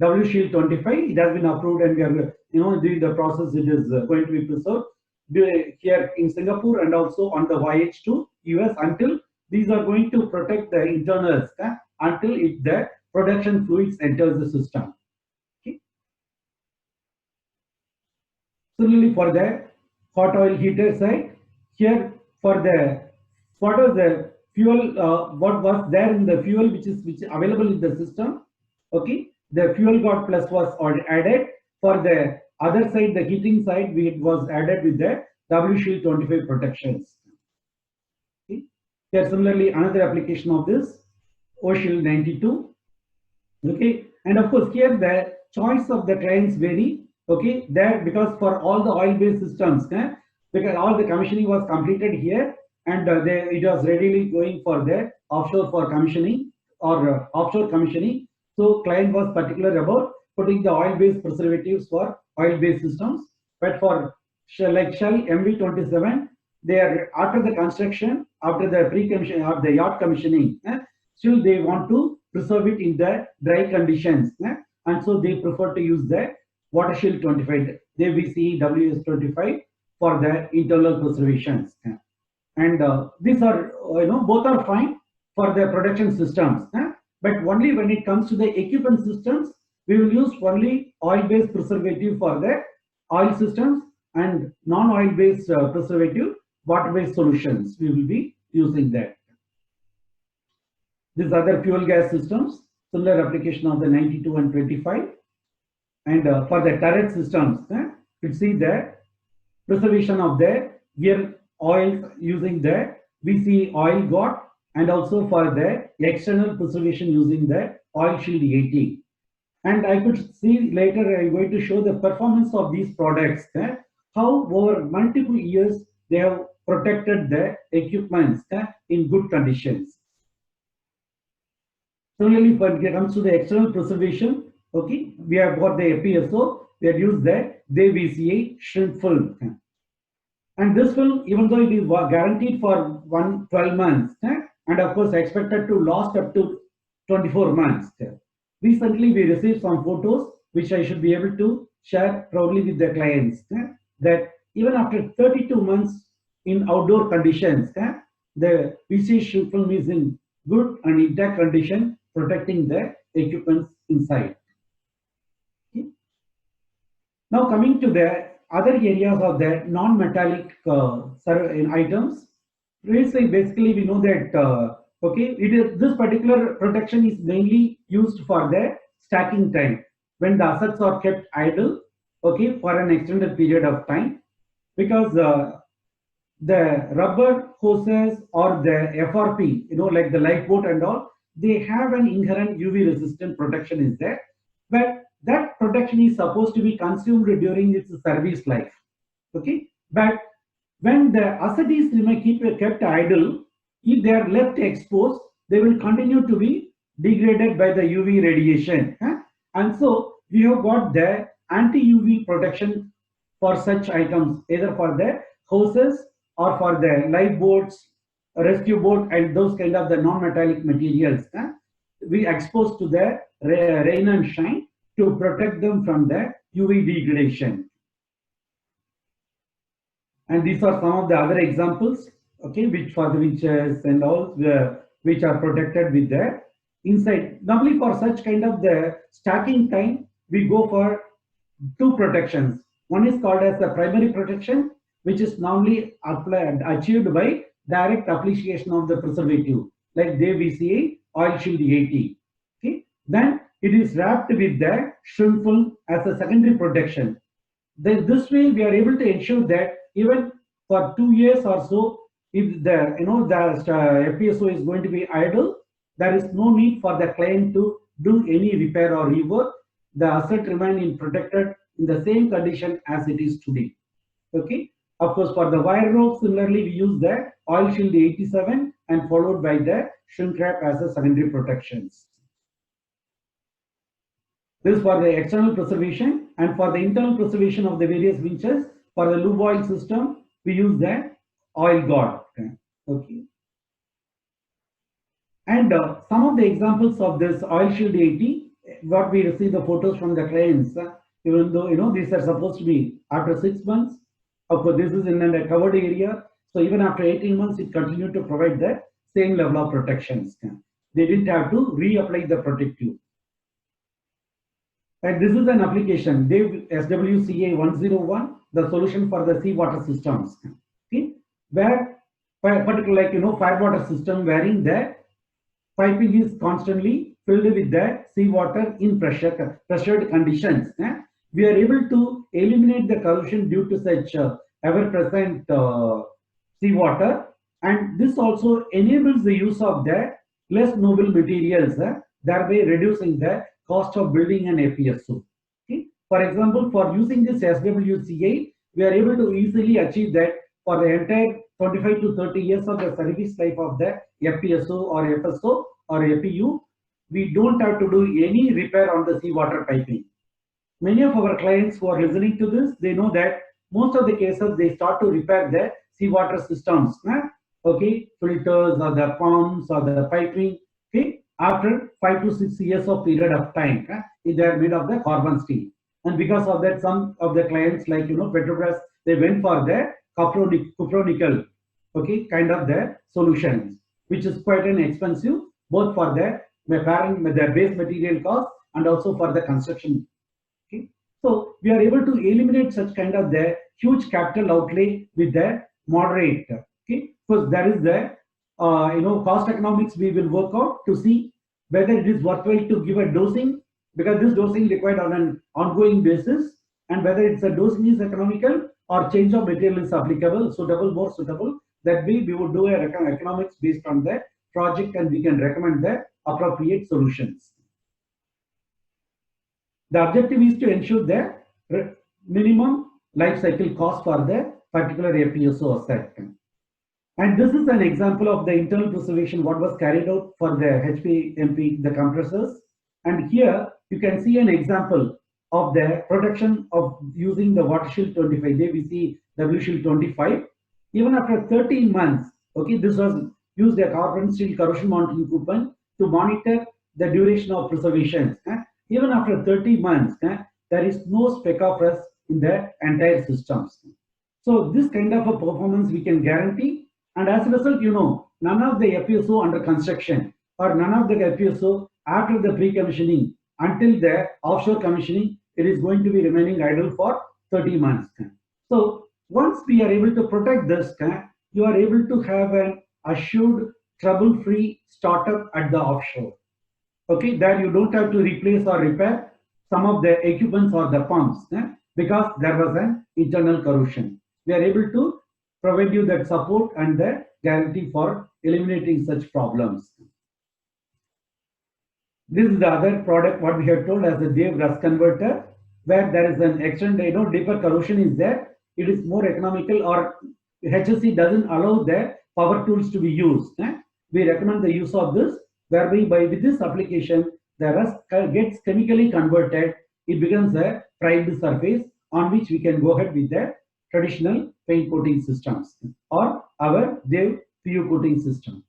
W Shield 25. It has been approved, and we are during the process. It is going to be preserved here in Singapore and also on the voyage to US until these are going to protect the internals until the production fluids enters the system. Okay. Similarly, for the hot oil heater side, here for the what was the fuel, what was there in the fuel which is available in the system. Okay, the fuel got plus was added. For the other side, the heating side, it was added with the W Shield 25 protections. Okay. Here similarly another application of this O Shield 92. Okay, and of course here the choice of the clients vary. Okay, there because for all the oil-based systems, because all the commissioning was completed here, and it was readily going for the offshore for commissioning or offshore commissioning. So client was particular about putting the oil-based preservatives for oil-based systems. But for like Shell MV27, they are after the construction, after the pre-commission or the yacht commissioning, still they want to preserve it in the dry conditions, and so they prefer to use the Water Shield 25, VCE WS25 for the internal preservations. And these are, both are fine for the production systems, but only when it comes to the equipment systems, we will use only oil-based preservative for the oil systems and non-oil-based preservative water-based solutions. We will be using that. These other fuel gas systems, similar application of the 92 and 25. And for the turret systems, you see the preservation of the gear oils using the VC oil got, and also for the external preservation using the oil shield 80. And I could see later, I'm going to show the performance of these products, how over multiple years they have protected the equipments in good conditions. Similarly, when it comes to the external preservation, okay, we have got the FPSO, we have used the VCA shrimp film. And this film, even though it is guaranteed for 12 months, and of course expected to last up to 24 months. Recently, we received some photos, which I should be able to share proudly with the clients, that even after 32 months in outdoor conditions, the VCA shrimp film is in good and intact condition, protecting the equipments inside. Okay. Now coming to the other areas of the non-metallic items, basically we know that okay, this particular protection is mainly used for the stacking time when the assets are kept idle, okay, for an extended period of time, because the rubber hoses or the FRP, like the lifeboat and all, they have an inherent UV resistant protection is there, but that protection is supposed to be consumed during its service life. Okay, but when the asset is kept idle, if they are left exposed, they will continue to be degraded by the UV radiation. And so we have got the anti-UV protection for such items, either for the hoses or for the lifeboats, rescue boat, and those kind of the non-metallic materials. We expose to the rain and shine to protect them from the UV degradation. And these are some of the other examples, okay, which for the witches and all, which are protected with the inside. Normally for such kind of the stacking time, we go for two protections. One is called as the primary protection, which is normally achieved by direct application of the preservative, like VCA oil shield 80. Okay, then it is wrapped with the shrimp film as a secondary protection. Then this way we are able to ensure that even for 2 years or so, if the FPSO is going to be idle, there is no need for the client to do any repair or rework. The asset remain protected in the same condition as it is today. Okay. Of course, for the wire rope, similarly, we use the oil shield 87 and followed by the shrink wrap as a secondary protections. This is for the external preservation, and for the internal preservation of the various winches, for the lube oil system, we use the oil guard. Okay. And some of the examples of this oil shield 80 what we receive the photos from the clients, even though these are supposed to be after 6 months. Of course, this is in a covered area, so even after 18 months, it continued to provide the same level of protections. They didn't have to reapply the protective. And this is an application, SWCA 101, the solution for the seawater systems. Okay, where particularly firewater system wherein the piping is constantly filled with the seawater in pressured conditions. We are able to eliminate the corrosion due to such ever-present seawater, and this also enables the use of the less noble materials, thereby reducing the cost of building an FPSO. Okay? For example, for using this SWCA, we are able to easily achieve that for the entire 25 to 30 years of the service life of the FPSO or FSO or FPU, we don't have to do any repair on the seawater piping. Many of our clients who are listening to this, they know that most of the cases they start to repair the seawater systems, okay, filters or the pumps or the piping, okay, after 5 to 6 years of period of time. They are made of the carbon steel, and because of that, some of the clients like Petrobras, they went for the cupronickel, okay, kind of the solutions, which is quite an expensive both for the base material cost and also for the construction. Okay. So we are able to eliminate such kind of the huge capital outlay with the moderate. Okay, because there is the cost economics we will work out to see whether it is worthwhile to give a dosing, because this dosing required on an ongoing basis, and whether it's a dosing is economical or change of material is applicable, suitable, more suitable. That way we would do a economics based on the project, and we can recommend the appropriate solutions. The objective is to ensure the minimum life cycle cost for the particular FPSO asset. And this is an example of the internal preservation what was carried out for the HPMP, the compressors. And here you can see an example of the protection of using the water shield 25. There we see W shield 25. Even after 13 months, okay, this was used a carbon steel corrosion monitoring coupon to monitor the duration of preservation. Even after 30 months, there is no speck of rust in the entire systems. So this kind of a performance we can guarantee, and as a result, none of the FPSO under construction or none of the FPSO after the pre-commissioning until the offshore commissioning, it is going to be remaining idle for 30 months. So once we are able to protect this, you are able to have an assured trouble-free startup at the offshore. Okay, there you don't have to replace or repair some of the equipments or the pumps because there was an internal corrosion. We are able to provide you that support and the guarantee for eliminating such problems. This is the other product what we have told as a Deva rust converter, where there is an extended, deeper corrosion is there. It is more economical, or HSE doesn't allow the power tools to be used. We recommend the use of this, whereby with this application, the rust gets chemically converted. It becomes a primed surface on which we can go ahead with the traditional paint coating systems or our Deva PU coating system.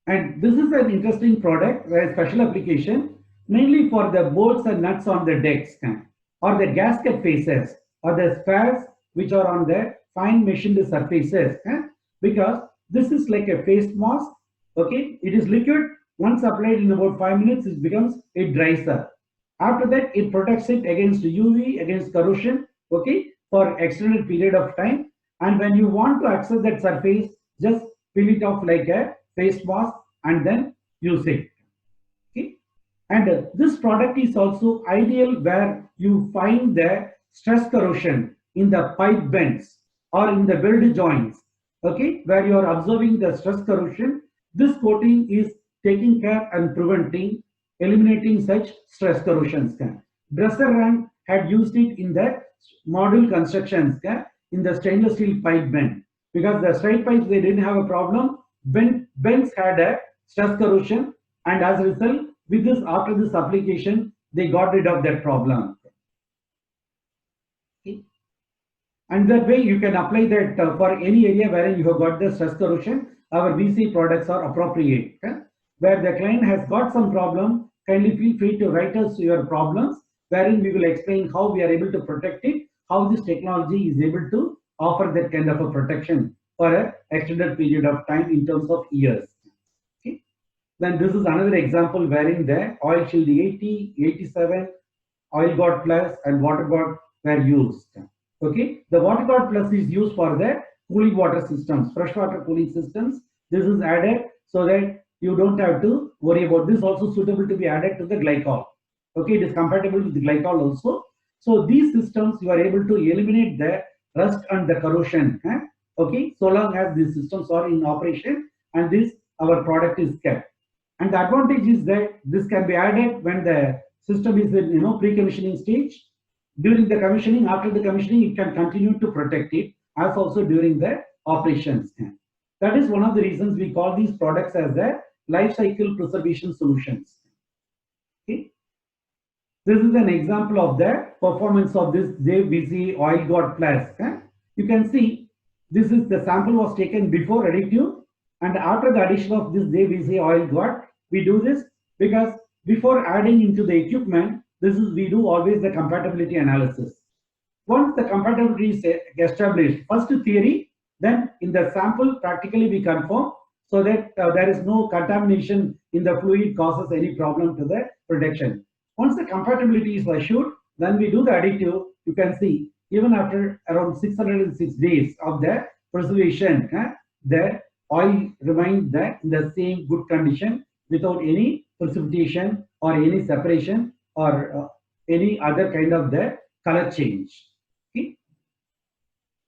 And this is an interesting product, a special application, mainly for the bolts and nuts on the decks, or the gasket faces, or the spares which are on the fine machined surfaces, because this is like a face mask. Okay, it is liquid. Once applied in about 5 minutes, it dries up. After that, it protects it against UV, against corrosion, okay, for extended period of time. And when you want to access that surface, just peel it off like a face mask and then use it. Okay, and this product is also ideal where you find the stress corrosion in the pipe bends or in the weld joints. Okay, where you are observing the stress corrosion. This coating is taking care and eliminating such stress corrosions. Dresser had used it in the module constructions in the stainless steel pipe bend, because the straight pipes they didn't have a problem. Bends had a stress corrosion, and as a result, with this after this application, they got rid of that problem. Okay. And that way you can apply that for any area where you have got the stress corrosion. Our VC products are appropriate. where the client has got some problem, kindly feel free to write us your problems, wherein we will explain how we are able to protect it, how this technology is able to offer that kind of a protection for an extended period of time in terms of years. Okay. Then this is another example wherein the oil shield 80, 87, oil guard plus and water guard were used. Okay, the water guard plus is used for the cooling water systems, freshwater cooling systems. This is added so that you don't have to worry about this. Also suitable to be added to the glycol. Okay, it is compatible with the glycol also. So these systems you are able to eliminate the rust and the corrosion. Okay, so long as these systems are in operation and this our product is kept. And the advantage is that this can be added when the system is in pre-commissioning stage. During the commissioning, after the commissioning, it can continue to protect it as also during the operations. That is one of the reasons we call these products as the life cycle preservation solutions. Okay. This is an example of the performance of this JVC oil guard plus. You can see this is the sample was taken before additive, and after the addition of this JVC oil guard, we do this because before adding into the equipment, we do always the compatibility analysis. Once the compatibility is established, first theory, then in the sample practically we confirm so that there is no contamination in the fluid causes any problem to the protection. Once the compatibility is assured, then we do the additive. You can see even after around 606 days of the preservation, the oil remains in the same good condition without any precipitation or any separation or any other kind of the color change. Okay.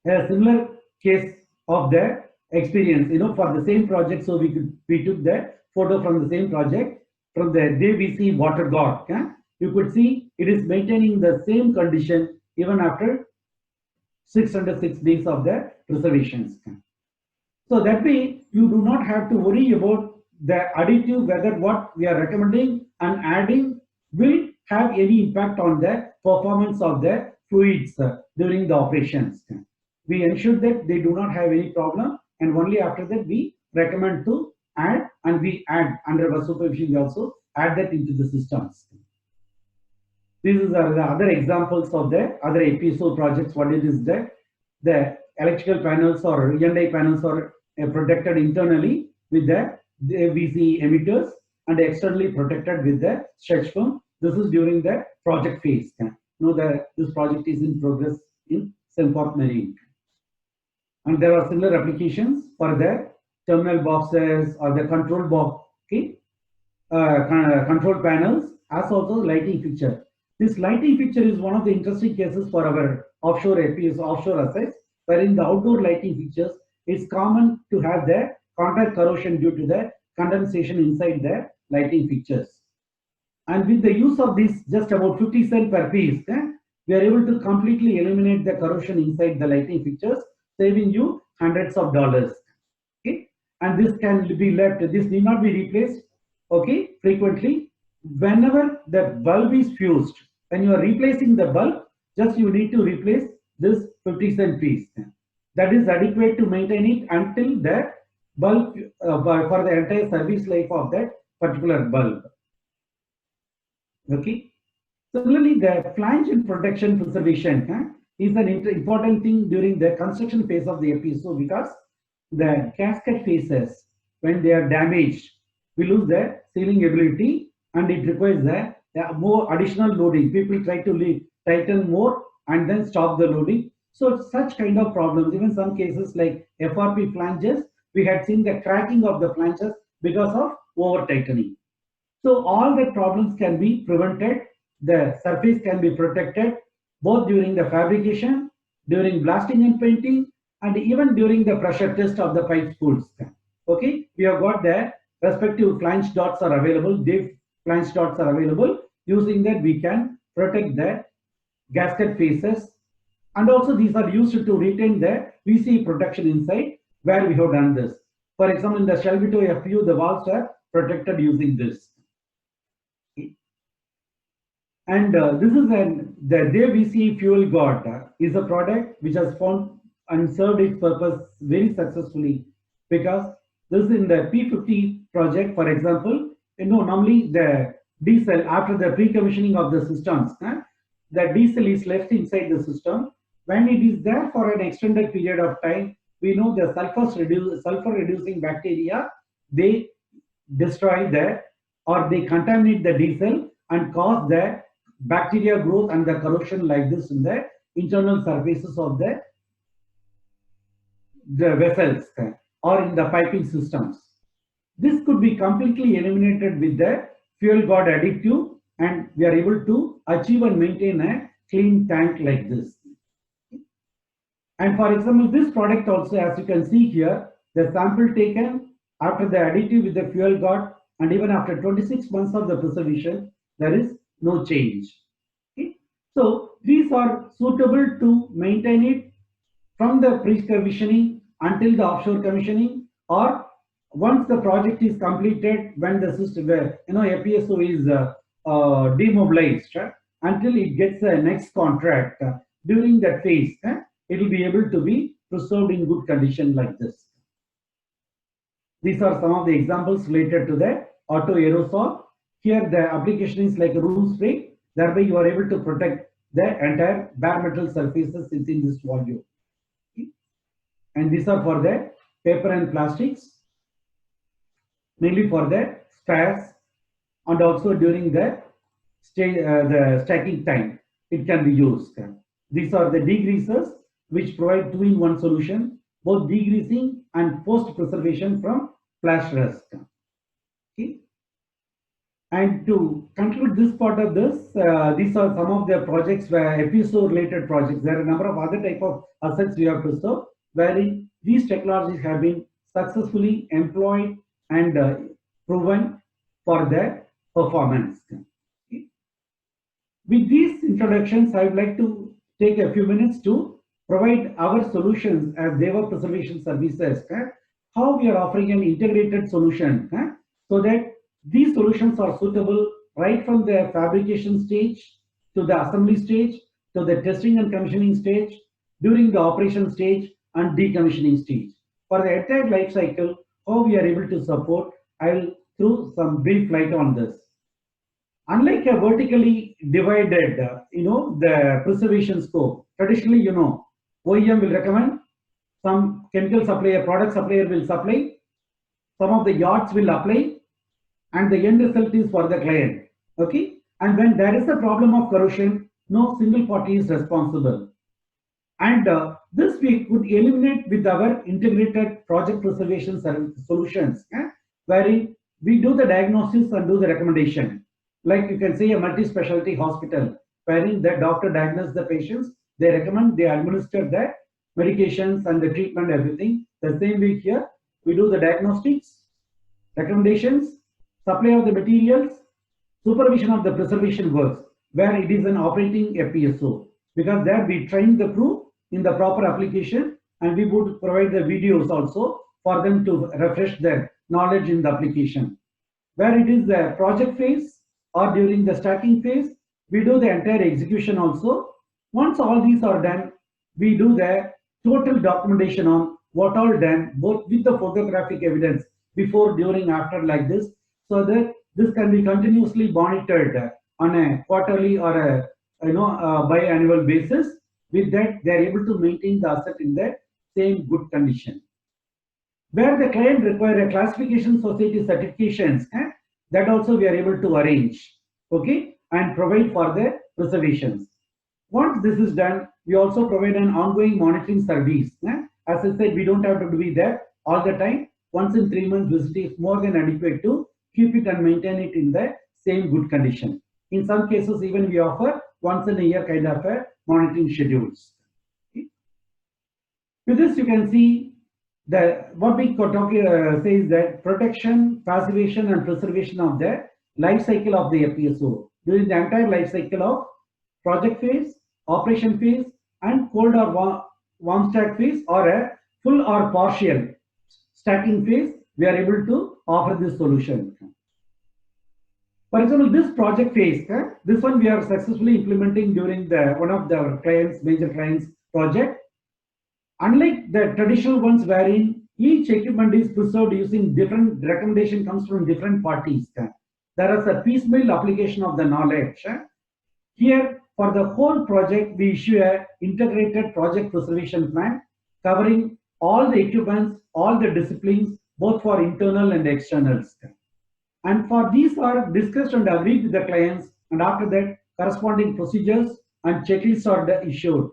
A similar case of the experience, for the same project. So we took the photo from the same project from the DVC water guard. You could see it is maintaining the same condition even after 606 days of the preservations. So that way you do not have to worry about the additive, whether what we are recommending and adding will have any impact on the performance of the fluids during the operations. We ensure that they do not have any problem, and only after that we recommend to add, and we add under our supervision. We also add that into the systems. These are the other examples of the other FPSO projects. What it is that the electrical panels or E&I panels are protected internally with the VC emitters and externally protected with the stretch film. This is during the project phase. Know that this project is in progress in Sembcorp Marine. And there are similar applications for the terminal boxes or the control box, okay, control panels, as also lighting fixture. This lighting fixture is one of the interesting cases for our offshore FPSO, offshore assets, wherein the outdoor lighting fixtures, it's common to have the contact corrosion due to the condensation inside the lighting fixtures. And with the use of this, just about 50 cents per piece, we are able to completely eliminate the corrosion inside the lighting fixtures, saving you hundreds of dollars. Okay, and this can be left. This need not be replaced. Okay, frequently. Whenever the bulb is fused, when you are replacing the bulb, just you need to replace this 50 cent piece. That is adequate to maintain it until the bulb for the entire service life of that particular bulb. Okay. Similarly, the flange end protection preservation is an important thing during the construction phase of the FPSO, because the gasket phases, when they are damaged, we lose the sealing ability and it requires the more additional loading. People try to tighten more and then stop the loading. So such kind of problems, even some cases like FRP flanges, we had seen the cracking of the flanges because of over tightening. So all the problems can be prevented. The surface can be protected both during the fabrication, during blasting and painting, and even during the pressure test of the pipe spools. Okay, we have got the respective flange dots are available. Deep flange dots are available. Using that, we can protect the gasket faces, and also these are used to retain the VC protection inside where we have done this. For example, in the Shelbyto FPU, the valves are protected using this. Okay. And this is the DVC fuel guard is a product which has found and served its purpose very successfully, because this is in the P50 project, for example, normally the diesel after the pre-commissioning of the systems, the diesel is left inside the system. When it is there for an extended period of time, we know the sulfur reducing bacteria, they destroy the or they contaminate the diesel and cause the bacteria growth and the corrosion like this in the internal surfaces of the vessels or in the piping systems. This could be completely eliminated with the fuel guard additive, and we are able to achieve and maintain a clean tank like this. And for example, this product also, as you can see here, the sample taken after the additive with the fuel guard, and even after 26 months of the preservation, there is no change. Okay? So these are suitable to maintain it from the pre-commissioning until the offshore commissioning, or once the project is completed, when the system, FPSO is demobilized until it gets the next contract. During that phase, it will be able to be preserved in good condition like this. These are some of the examples related to the auto aerosol. Here the application is like a room spray, thereby you are able to protect the entire bare metal surfaces within this volume. Okay. And these are for the paper and plastics, mainly for the spares, and also during the stacking time it can be used. These are the degreasers which provide 2-in-1 solution, both degreasing and post preservation from flash rust. Okay. And to conclude this part of this, these are some of the projects where FPSO related projects. There are a number of other type of assets we have preserved, wherein these technologies have been successfully employed and proven for their performance. Okay. With these introductions, I would like to take a few minutes to provide our solutions as Deva Preservation Services, how we are offering an integrated solution, so that these solutions are suitable right from the fabrication stage to the assembly stage to the testing and commissioning stage, during the operation stage and decommissioning stage. For the entire life cycle, how we are able to support, I will throw some brief light on this. Unlike a vertically divided, the preservation scope, traditionally, OEM will recommend, some chemical supplier, product supplier will supply, some of the yards will apply, and the end result is for the client. Okay, and when there is a problem of corrosion, no single party is responsible. And this we could eliminate with our integrated project preservation solutions, wherein we do the diagnosis and do the recommendation. Like you can say a multi-specialty hospital, wherein the doctor diagnoses the patients, they recommend, they administer the medications and the treatment, everything. The same way here, we do the diagnostics, recommendations, supply of the materials, supervision of the preservation works, where it is an operating FPSO, because there we train the crew in the proper application, and we would provide the videos also for them to refresh their knowledge in the application. Where it is the project phase or during the stacking phase, we do the entire execution also. Once all these are done, we do the total documentation on what all done, both with the photographic evidence before, during, after, like this, so that this can be continuously monitored on a quarterly or a biannual basis. With that, they are able to maintain the asset in the same good condition. Where the client require a classification society certifications, that also we are able to arrange, okay, and provide for the preservations. Once this is done, we also provide an ongoing monitoring service. As I said, we don't have to be there all the time. Once in 3 months visit is more than adequate to keep it and maintain it in the same good condition. In some cases, even we offer once in a year kind of a monitoring schedules. Okay. With this, you can see that what we say is that protection, preservation, and preservation of the life cycle of the FPSO during the entire life cycle of project phase, operation phase, and cold or warm stack phase, or a full or partial stacking phase, we are able to offer this solution. For example, this project phase, this one we are successfully implementing during one of our clients, major clients project. Unlike the traditional ones wherein each equipment is preserved using different recommendation comes from different parties. There is a piecemeal application of the knowledge. Here, for the whole project, we issue a integrated project preservation plan covering all the equipments, all the disciplines, both for internal and externals. And for these are discussed and agreed with the clients, and after that, corresponding procedures and checklists are issued.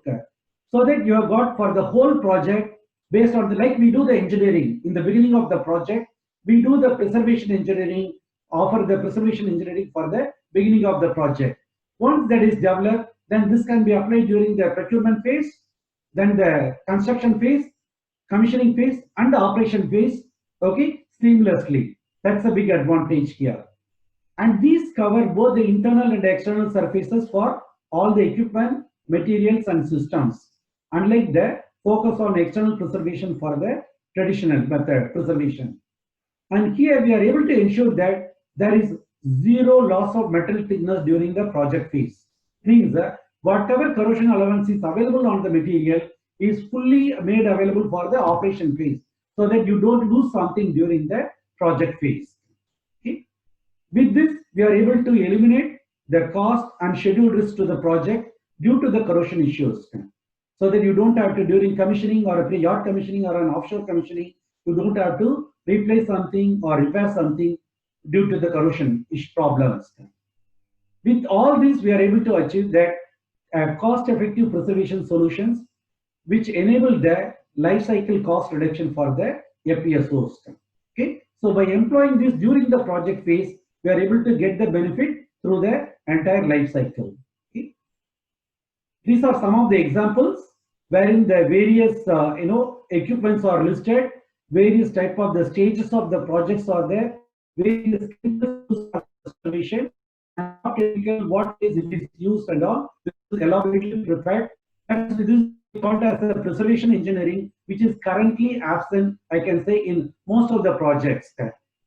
So that you have got for the whole project, based on the, like we do the engineering in the beginning of the project, we do the preservation engineering, offer the preservation engineering for the beginning of the project. Once that is developed, then this can be applied during the procurement phase, then the construction phase, commissioning phase, and the operation phase, okay, seamlessly. That's a big advantage here. And these cover both the internal and external surfaces for all the equipment, materials, and systems. Unlike the focus on external preservation for the traditional method preservation. And here we are able to ensure that there is zero loss of metal thickness during the project phase. Means whatever corrosion allowance is available on the material is fully made available for the operation phase, so that you don't lose something during the project phase. Okay. With this, we are able to eliminate the cost and schedule risk to the project due to the corrosion issues. So that you don't have to, during commissioning or a pre-yacht commissioning or an offshore commissioning, you don't have to replace something or repair something due to the corrosion problems. With all this, we are able to achieve that cost-effective preservation solutions which enable the life cycle cost reduction for the FPSOs. Okay, so by employing this during the project phase, we are able to get the benefit through the entire life cycle. Okay. These are some of the examples wherein the various equipments are listed, various type of the stages of the projects are there, various preservation, and what is it is used and all. This is elaborately prepared, and this is called as a preservation engineering, which is currently absent, I can say, in most of the projects.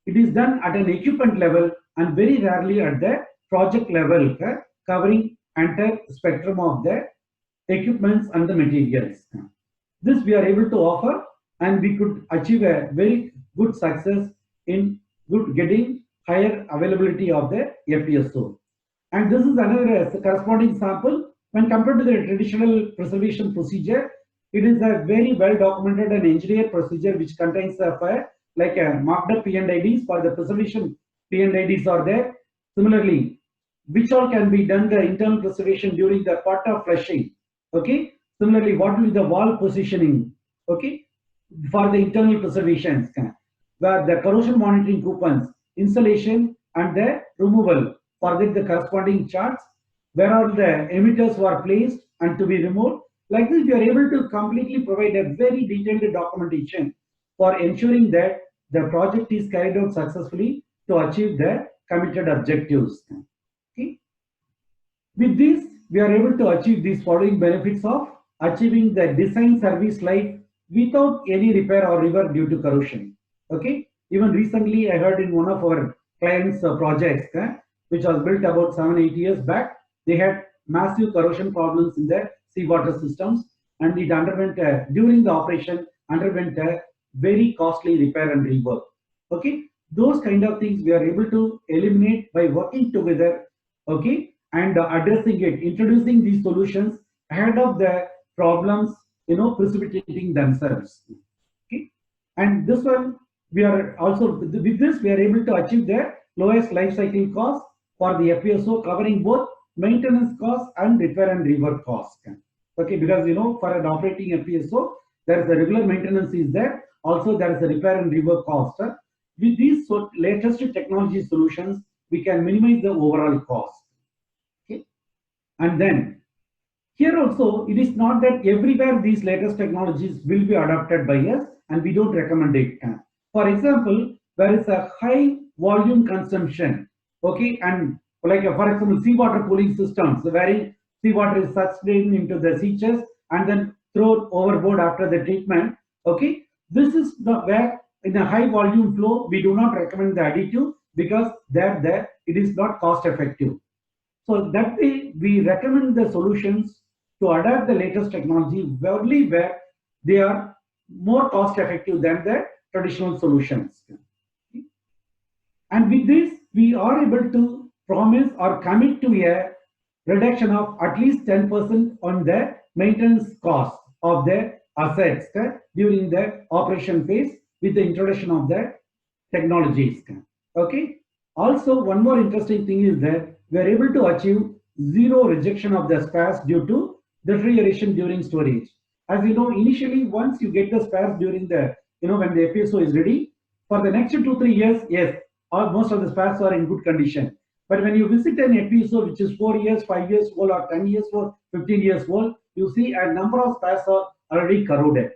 It is done at an equipment level and very rarely at the project level, covering entire spectrum of the equipments and the materials. This we are able to offer, and we could achieve a very good success in getting higher availability of the FPSO. And this is another corresponding sample. When compared to the traditional preservation procedure, it is a very well documented and engineered procedure which contains like a marked up P&IDs for the preservation. P&IDs are there. Similarly, which all can be done the internal preservation during the part of flushing. Okay. Similarly, what will be the wall positioning? Okay, for the internal preservations, where the corrosion monitoring coupons, installation and the removal, for that the corresponding charts, where all the emitters were placed and to be removed. Like this, we are able to completely provide a very detailed documentation for ensuring that the project is carried out successfully to achieve the committed objectives. Okay. With this, we are able to achieve these following benefits of achieving the design service life without any repair or rework due to corrosion. Okay. Even recently, I heard in one of our clients' projects, which was built about 7-8 years back, they had massive corrosion problems in their seawater systems, and it underwent during the operation underwent a very costly repair and rework. Okay, those kind of things we are able to eliminate by working together. Okay, and addressing it, introducing these solutions ahead of the problems, precipitating themselves. Okay, and this one we are also with this we are able to achieve the lowest life cycle cost for the FPSO, covering both maintenance costs and repair and rework costs. Okay, because for an operating FPSO, there is a regular maintenance is there. Also, there is a repair and rework cost. With these latest technology solutions, we can minimize the overall cost. Okay, and then here also, it is not that everywhere these latest technologies will be adopted by us, and we don't recommend it. For example, there is a high volume consumption. Okay, and like for example, seawater cooling systems, wherein seawater is sustained into the sea chest and then thrown overboard after the treatment. Okay, this is where in a high volume flow we do not recommend the additive, because there it is not cost effective. So that way we recommend the solutions to adapt the latest technology only where they are more cost effective than the traditional solutions. And with this, we are able to promise or commit to a reduction of at least 10% on the maintenance cost of the assets during the operation phase with the introduction of the technologies. Okay. Also, one more interesting thing is that we are able to achieve zero rejection of the spares due to deterioration during storage. As you know, initially, once you get the spares during the, when the FPSO is ready, for the next 2-3 years, yes, most of the spares are in good condition. But when you visit an FPSO which is 4 years, 5 years old, or 10 years old, 15 years old, you see a number of spares are already corroded.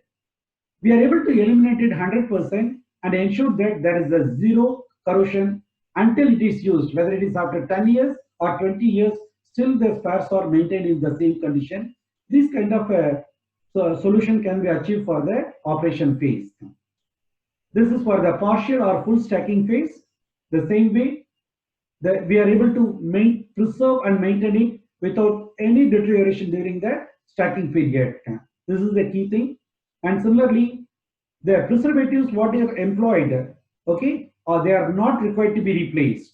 We are able to eliminate it 100% and ensure that there is a zero corrosion until it is used, whether it is after 10 years or 20 years, still the spares are maintained in the same condition. This kind of a solution can be achieved for the operation phase. This is for the partial or full stacking phase. The same way, we are able to preserve and maintain it without any deterioration during the stacking period. This is the key thing. And similarly, the preservatives what are employed, okay, or they are not required to be replaced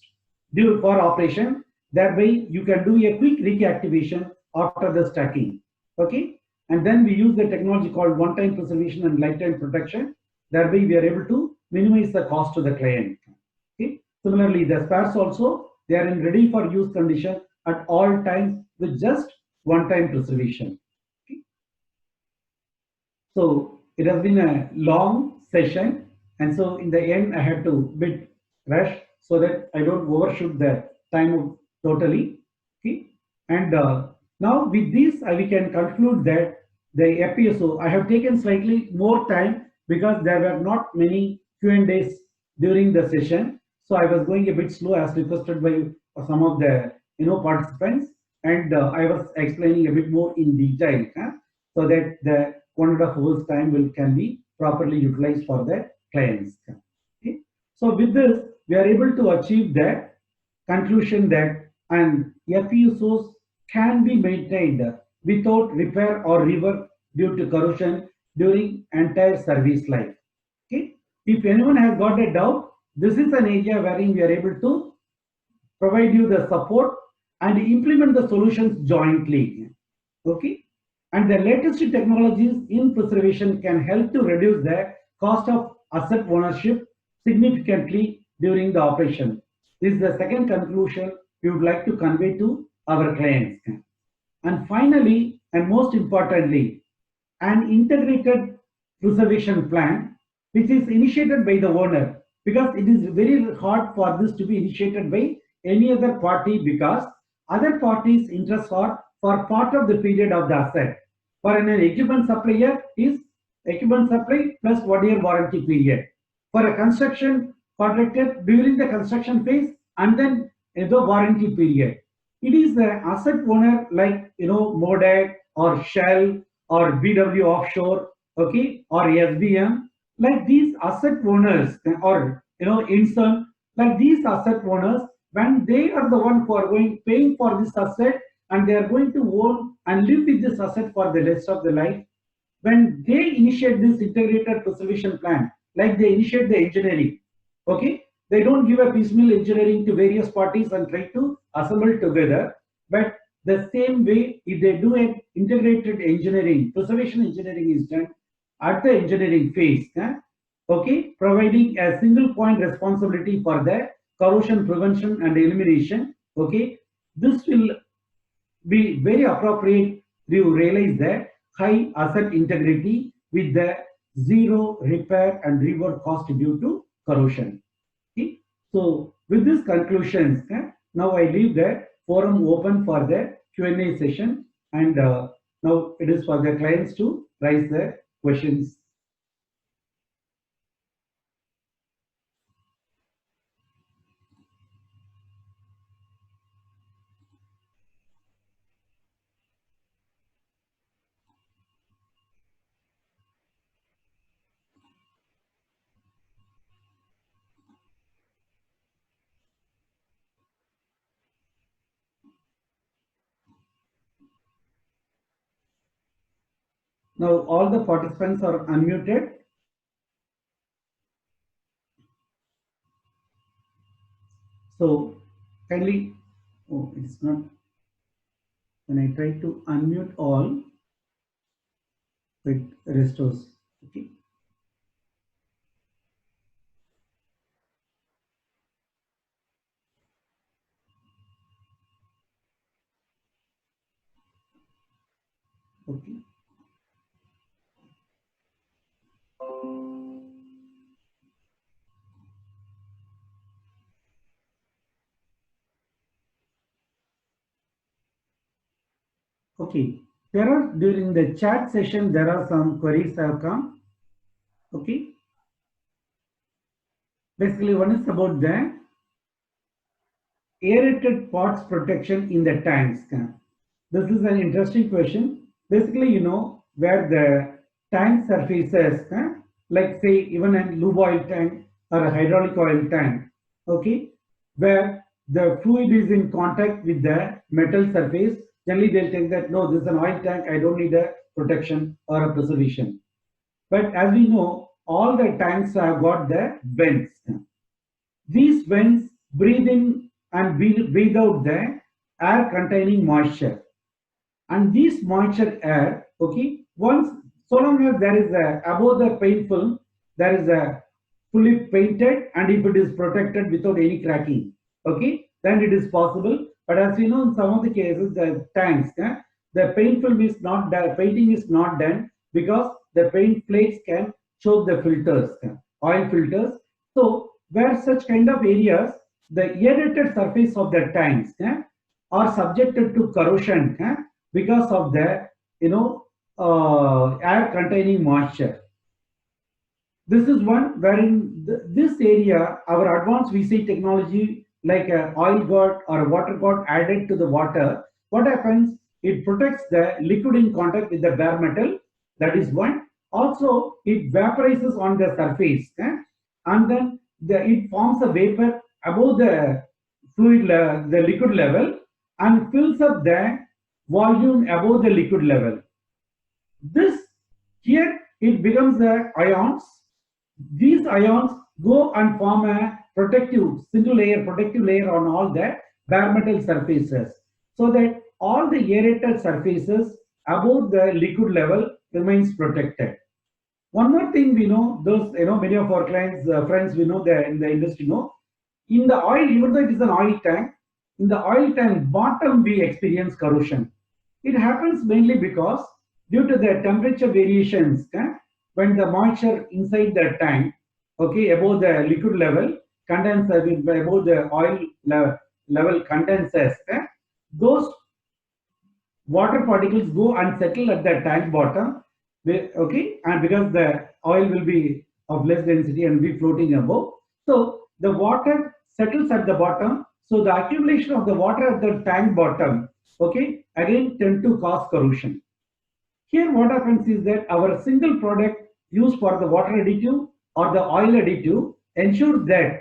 for operation. That way, you can do a quick reactivation after the stacking, okay. And then we use the technology called one-time preservation and lifetime protection. That way, we are able to minimize the cost to the client. Okay. Similarly, the spares also, they are in ready for use condition at all times with just one-time preservation. Okay. So it has been a long session, and so in the end, I had to bit rush so that I don't overshoot the time totally. Okay. And now with this, we can conclude that the FPSO, I have taken slightly more time because there were not many Q&As during the session. So I was going a bit slow as requested by some of the participants, and I was explaining a bit more in detail so that the 1.5 hours time can be properly utilized for the clients. Okay. So with this, we are able to achieve the conclusion that FPSOs can be maintained without repair or rework due to corrosion during entire service life. Okay. If anyone has got a doubt, this is an area wherein we are able to provide you the support and implement the solutions jointly. Okay. And the latest technologies in preservation can help to reduce the cost of asset ownership significantly during the operation. This is the second conclusion we would like to convey to our clients. And finally, and most importantly, an integrated preservation plan, which is initiated by the owner, because it is very hard for this to be initiated by any other party, because other parties' interests are for part of the period of the asset. For an equipment supplier is equipment supply plus 1 year warranty period. For a construction contractor, during the construction phase and then the warranty period. It is the asset owner like MODEC or Shell or BW Offshore, okay, or SBM, like these asset owners, or Inson, like these asset owners, when they are the one who are paying for this asset, and they are going to own and live with this asset for the rest of the life, when they initiate this integrated preservation plan, like they initiate the engineering, okay, they don't give a piecemeal engineering to various parties and try to assemble together, but the same way, if they do an integrated engineering, preservation engineering is done at the engineering phase, okay, providing a single point responsibility for the corrosion prevention and elimination, okay, this will be very appropriate to realize the high asset integrity with the zero repair and rework cost due to corrosion. Okay. So with these conclusions, now I leave the forum open for the Q&A session, and now it is for the clients to raise the questions. Now all the participants are unmuted. So kindly, oh, it's not. When I try to unmute all, it restores. Okay. Okay. Okay. There are, during the chat session, there are some queries have come. Okay. Basically, one is about the aerated parts protection in the tanks. This is an interesting question. Basically, you know, where the tank surfaces, like say even a lube oil tank or a hydraulic oil tank, okay, where the fluid is in contact with the metal surface, generally they'll think that, no, this is an oil tank, I don't need a protection or a preservation. But as we know, all the tanks have got the vents. These vents breathe in and breathe out the air containing moisture. And this moisture air, okay, once, so long as there is a, above the paint film, there is a fully painted, and if it is protected without any cracking, okay, then it is possible. But as we know, in some of the cases, the tanks, the paint film is not done, painting is not done, because the paint flakes can choke the filters, oil filters. So where such kind of areas, the aerated surface of the tanks are subjected to corrosion because of the, you know, air containing moisture. This is one wherein this area, our advanced VC technology, like a oil guard or a water guard added to the water, what happens? It protects the liquid in contact with the bare metal. That is one. Also, it vaporizes on the surface, and then it forms a vapor above the fluid, the liquid level, and fills up the volume above the liquid level. This here it becomes the ions. These ions go and form a protective single layer, protective layer on all the bare metal surfaces, so that all the aerated surfaces above the liquid level remains protected. One more thing we know, those, you know, many of our clients, friends, we know that in the industry know, in the oil, even though it is an oil tank, in the oil tank bottom we experience corrosion. It happens mainly because due to the temperature variations, when the moisture inside the tank, okay, above the liquid level, condenses above the oil level condenses, those water particles go and settle at the tank bottom, okay, and because the oil will be of less density and be floating above, so the water settles at the bottom. So the accumulation of the water at the tank bottom, okay, again tend to cause corrosion. Here what happens is that our single product used for the water additive or the oil additive ensures that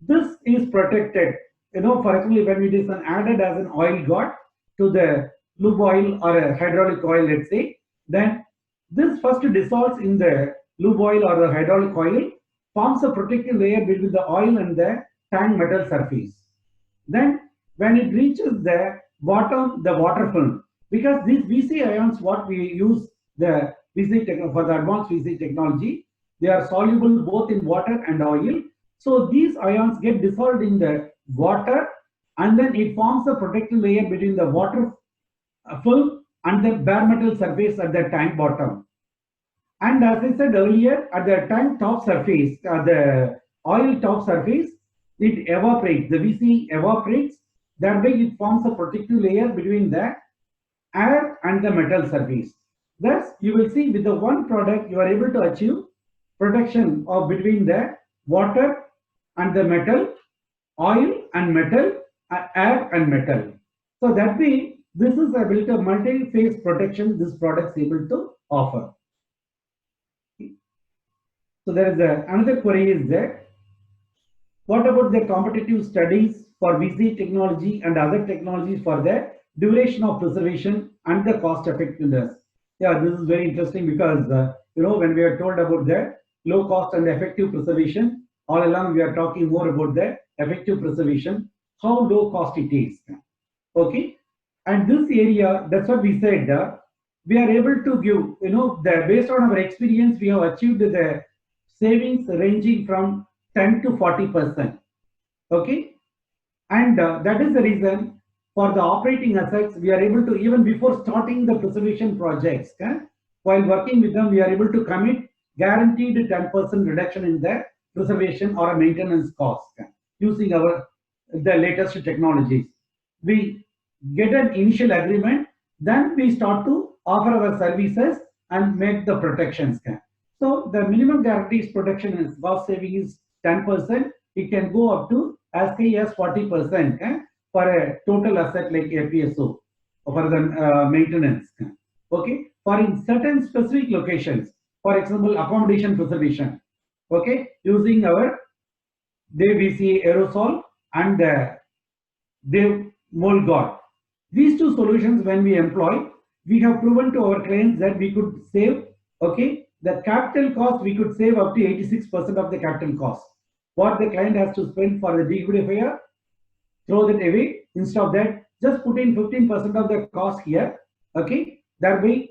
this is protected. You know, for example, when it is added as an oil guard to the lube oil or a hydraulic oil, let's say, then this first dissolves in the lube oil or the hydraulic oil, forms a protective layer between the oil and the tank metal surface. Then when it reaches the bottom, the water film, because these VC ions, what we use the VC for the advanced VC technology, they are soluble both in water and oil. So these ions get dissolved in the water, and then it forms a protective layer between the water film and the bare metal surface at the tank bottom. And as I said earlier, at the tank top surface, the oil top surface, it evaporates, the VC evaporates, thereby it forms a protective layer between the air and the metal surface. Thus, you will see with the one product, you are able to achieve protection of between the water and the metal, oil and metal, air and metal. So that way, this is able to multi-phase protection this product is able to offer. So there is another query is that, what about the competitive studies for VC technology and other technologies for the duration of preservation and the cost effectiveness? Yeah, this is very interesting because when we are told about the low cost and effective preservation, all along we are talking more about the effective preservation, how low cost it is. Okay, and this area, that's what we said. We are able to give, based on our experience, we have achieved the savings ranging from 10 to 40%. Okay, and that is the reason for the operating assets, we are able to, even before starting the preservation projects, while working with them, we are able to commit guaranteed 10% reduction in the preservation or a maintenance cost using the latest technologies. We get an initial agreement, then we start to offer our services and make the protections. So the minimum guaranteed protection is cost saving is 10%. It can go up to as high as 40% for a total asset like FPSO for the maintenance. Okay, for in certain specific locations, for example, accommodation preservation. Okay, using our DVC aerosol and Dev mold guard. These two solutions, when we employ, we have proven to our clients that we could save. Okay, the capital cost we could save up to 86% of the capital cost. What the client has to spend for the dehumidifier, throw that away. Instead of that, just put in 15% of the cost here. Okay, that way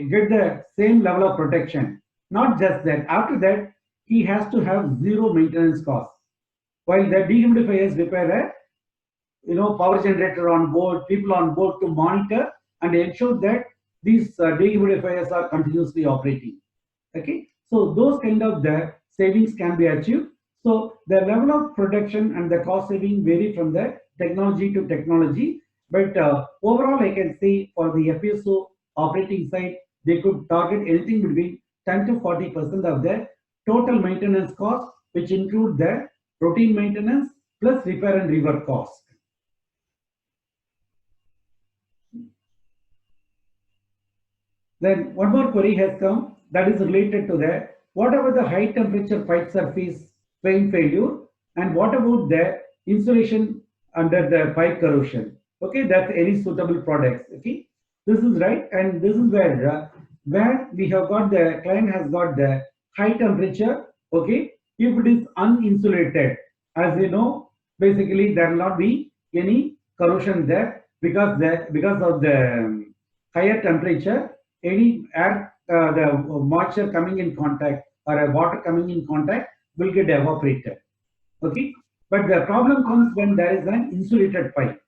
get the same level of protection. Not just that, after that, he has to have zero maintenance cost. While the dehumidifiers require a power generator on board, people on board to monitor and ensure that these dehumidifiers are continuously operating. Okay, so those kind of the savings can be achieved. So the level of protection and the cost saving vary from the technology to technology, but overall I can say for the FPSO operating side, they could target anything between 10 to 40% of the total maintenance cost, which include the routine maintenance plus repair and rework cost. Then one more query has come that is related to that. What about the high temperature pipe surface strain failure, and what about the insulation under the pipe corrosion? Okay, that's any suitable products. Okay, this is right, and this is where we have got the client has got the high temperature. Okay, if it is uninsulated, as you know, basically there will not be any corrosion there because of the higher temperature. Any air, the moisture coming in contact or water coming in contact will get evaporated. Okay, but the problem comes when there is an insulated pipe.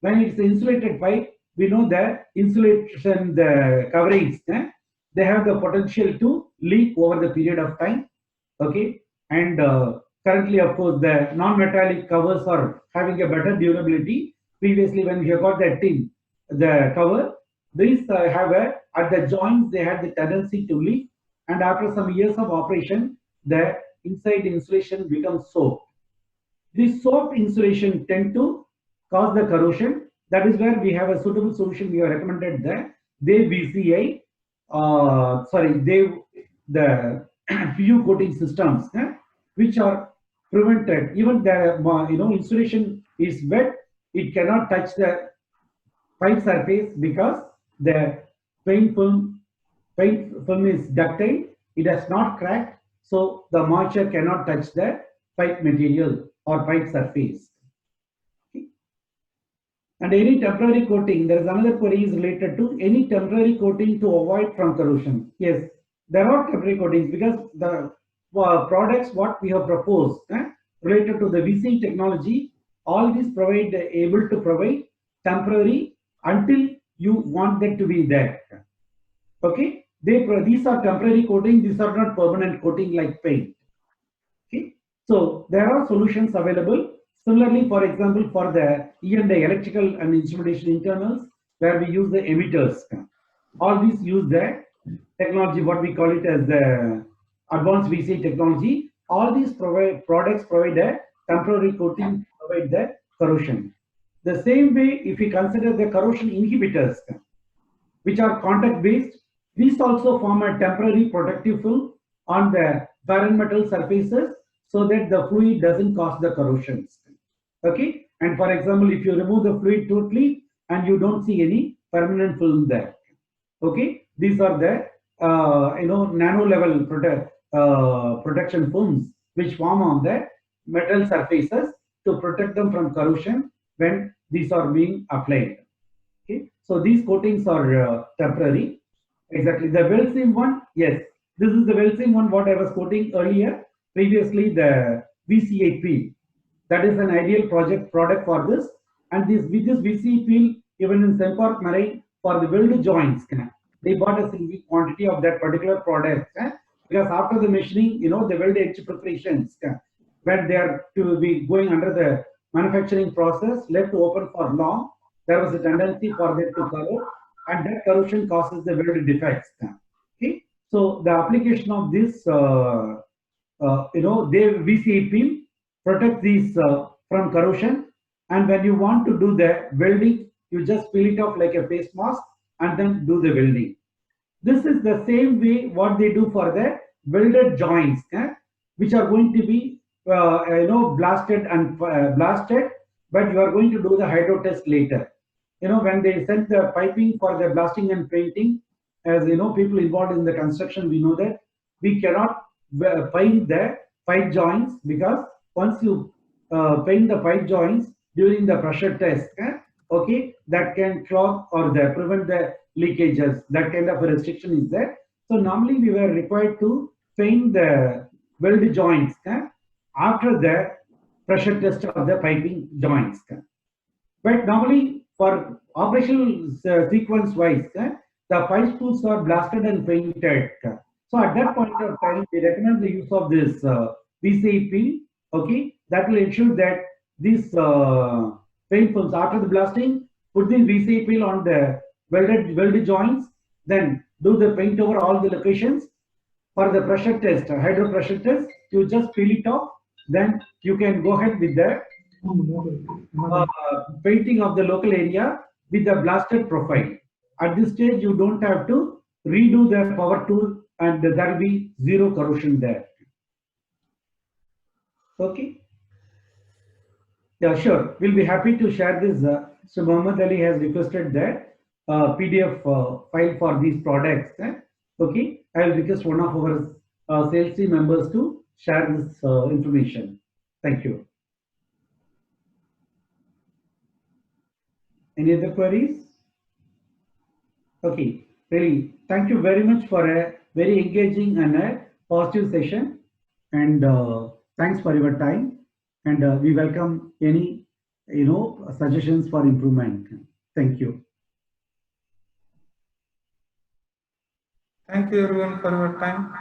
When it's insulated pipe, we know that insulation, the coverings, they have the potential to leak over the period of time. Okay, and currently, of course, the non-metallic covers are having a better durability. Previously, when we have got the tin, the cover, these have at the joints they had the tendency to leak, and after some years of operation, the inside insulation becomes soaked. This soaked insulation tend to cause the corrosion. That is where we have a suitable solution. We have recommended the VCI, the PU coating systems, which are prevented. Even the insulation is wet, it cannot touch the pipe surface because the paint film is ductile. It has not cracked, so the moisture cannot touch the pipe material or pipe surface. Okay. And any temporary coating, there is another query is related to any temporary coating to avoid from corrosion. Yes, there are temporary coatings because the products what we have proposed related to the VC technology, all these able to provide temporary until you want that to be there. Okay, these are temporary coating, these are not permanent coating like paint. Okay, so there are solutions available. Similarly, for example, for the E&I electrical and instrumentation internals, where we use the emitters, all these use the technology, what we call it as the advanced VC technology. All these products provide a temporary coating, provide the corrosion. The same way, if we consider the corrosion inhibitors, which are contact based, these also form a temporary protective film on the barren metal surfaces so that the fluid doesn't cause the corrosions. Okay, and for example, if you remove the fluid totally and you don't see any permanent film there. Okay, these are the nano level protection films which form on the metal surfaces to protect them from corrosion when these are being applied. Okay, so these coatings are temporary. Exactly, the well seam one, yes, this is the well seam one what I was quoting earlier. Previously, the VCA peel, that is an ideal product for this. And this with this VCA peel, even in Sempark Marine for the weld joints, they bought a significant quantity of that particular product because after the machining, the weld edge preparations when they are to be going under the manufacturing process left open for long, there was a tendency for them to corrode, and that corrosion causes the weld defects. Okay, so the application of this, VCA peel protect these from corrosion, and when you want to do the welding, you just peel it off like a face mask and then do the welding. This is the same way what they do for the welded joints, which are going to be blasted and blasted, but you are going to do the hydro test later. When they send the piping for the blasting and painting, as people involved in the construction, we know that we cannot paint the pipe joints, because once you paint the pipe joints during the pressure test, okay, that can clog or prevent the leakages. That kind of a restriction is there. So normally we were required to paint the weld joints after the pressure test of the piping joints. But normally for operational sequence wise, the pipe spools are blasted and painted. So at that point of time, we recommend the use of this VCA peel. Okay, that will ensure that these paint films after the blasting, put the VCA peel on the welded joints, then do the paint over all the locations. For the pressure test, hydro pressure test, you just peel it off, then you can go ahead with the painting of the local area with the blasted profile. At this stage, you don't have to redo the power tool, and there will be zero corrosion there. Okay. Yeah, sure. We'll be happy to share this. So Muhammad Ali has requested that PDF file for these products. Okay, I will request one of our sales team members to share this information. Thank you. Any other queries? Okay, really, thank you very much for a very engaging and a positive session. And thanks for your time. And we welcome any, suggestions for improvement. Thank you. Thank you everyone for your time.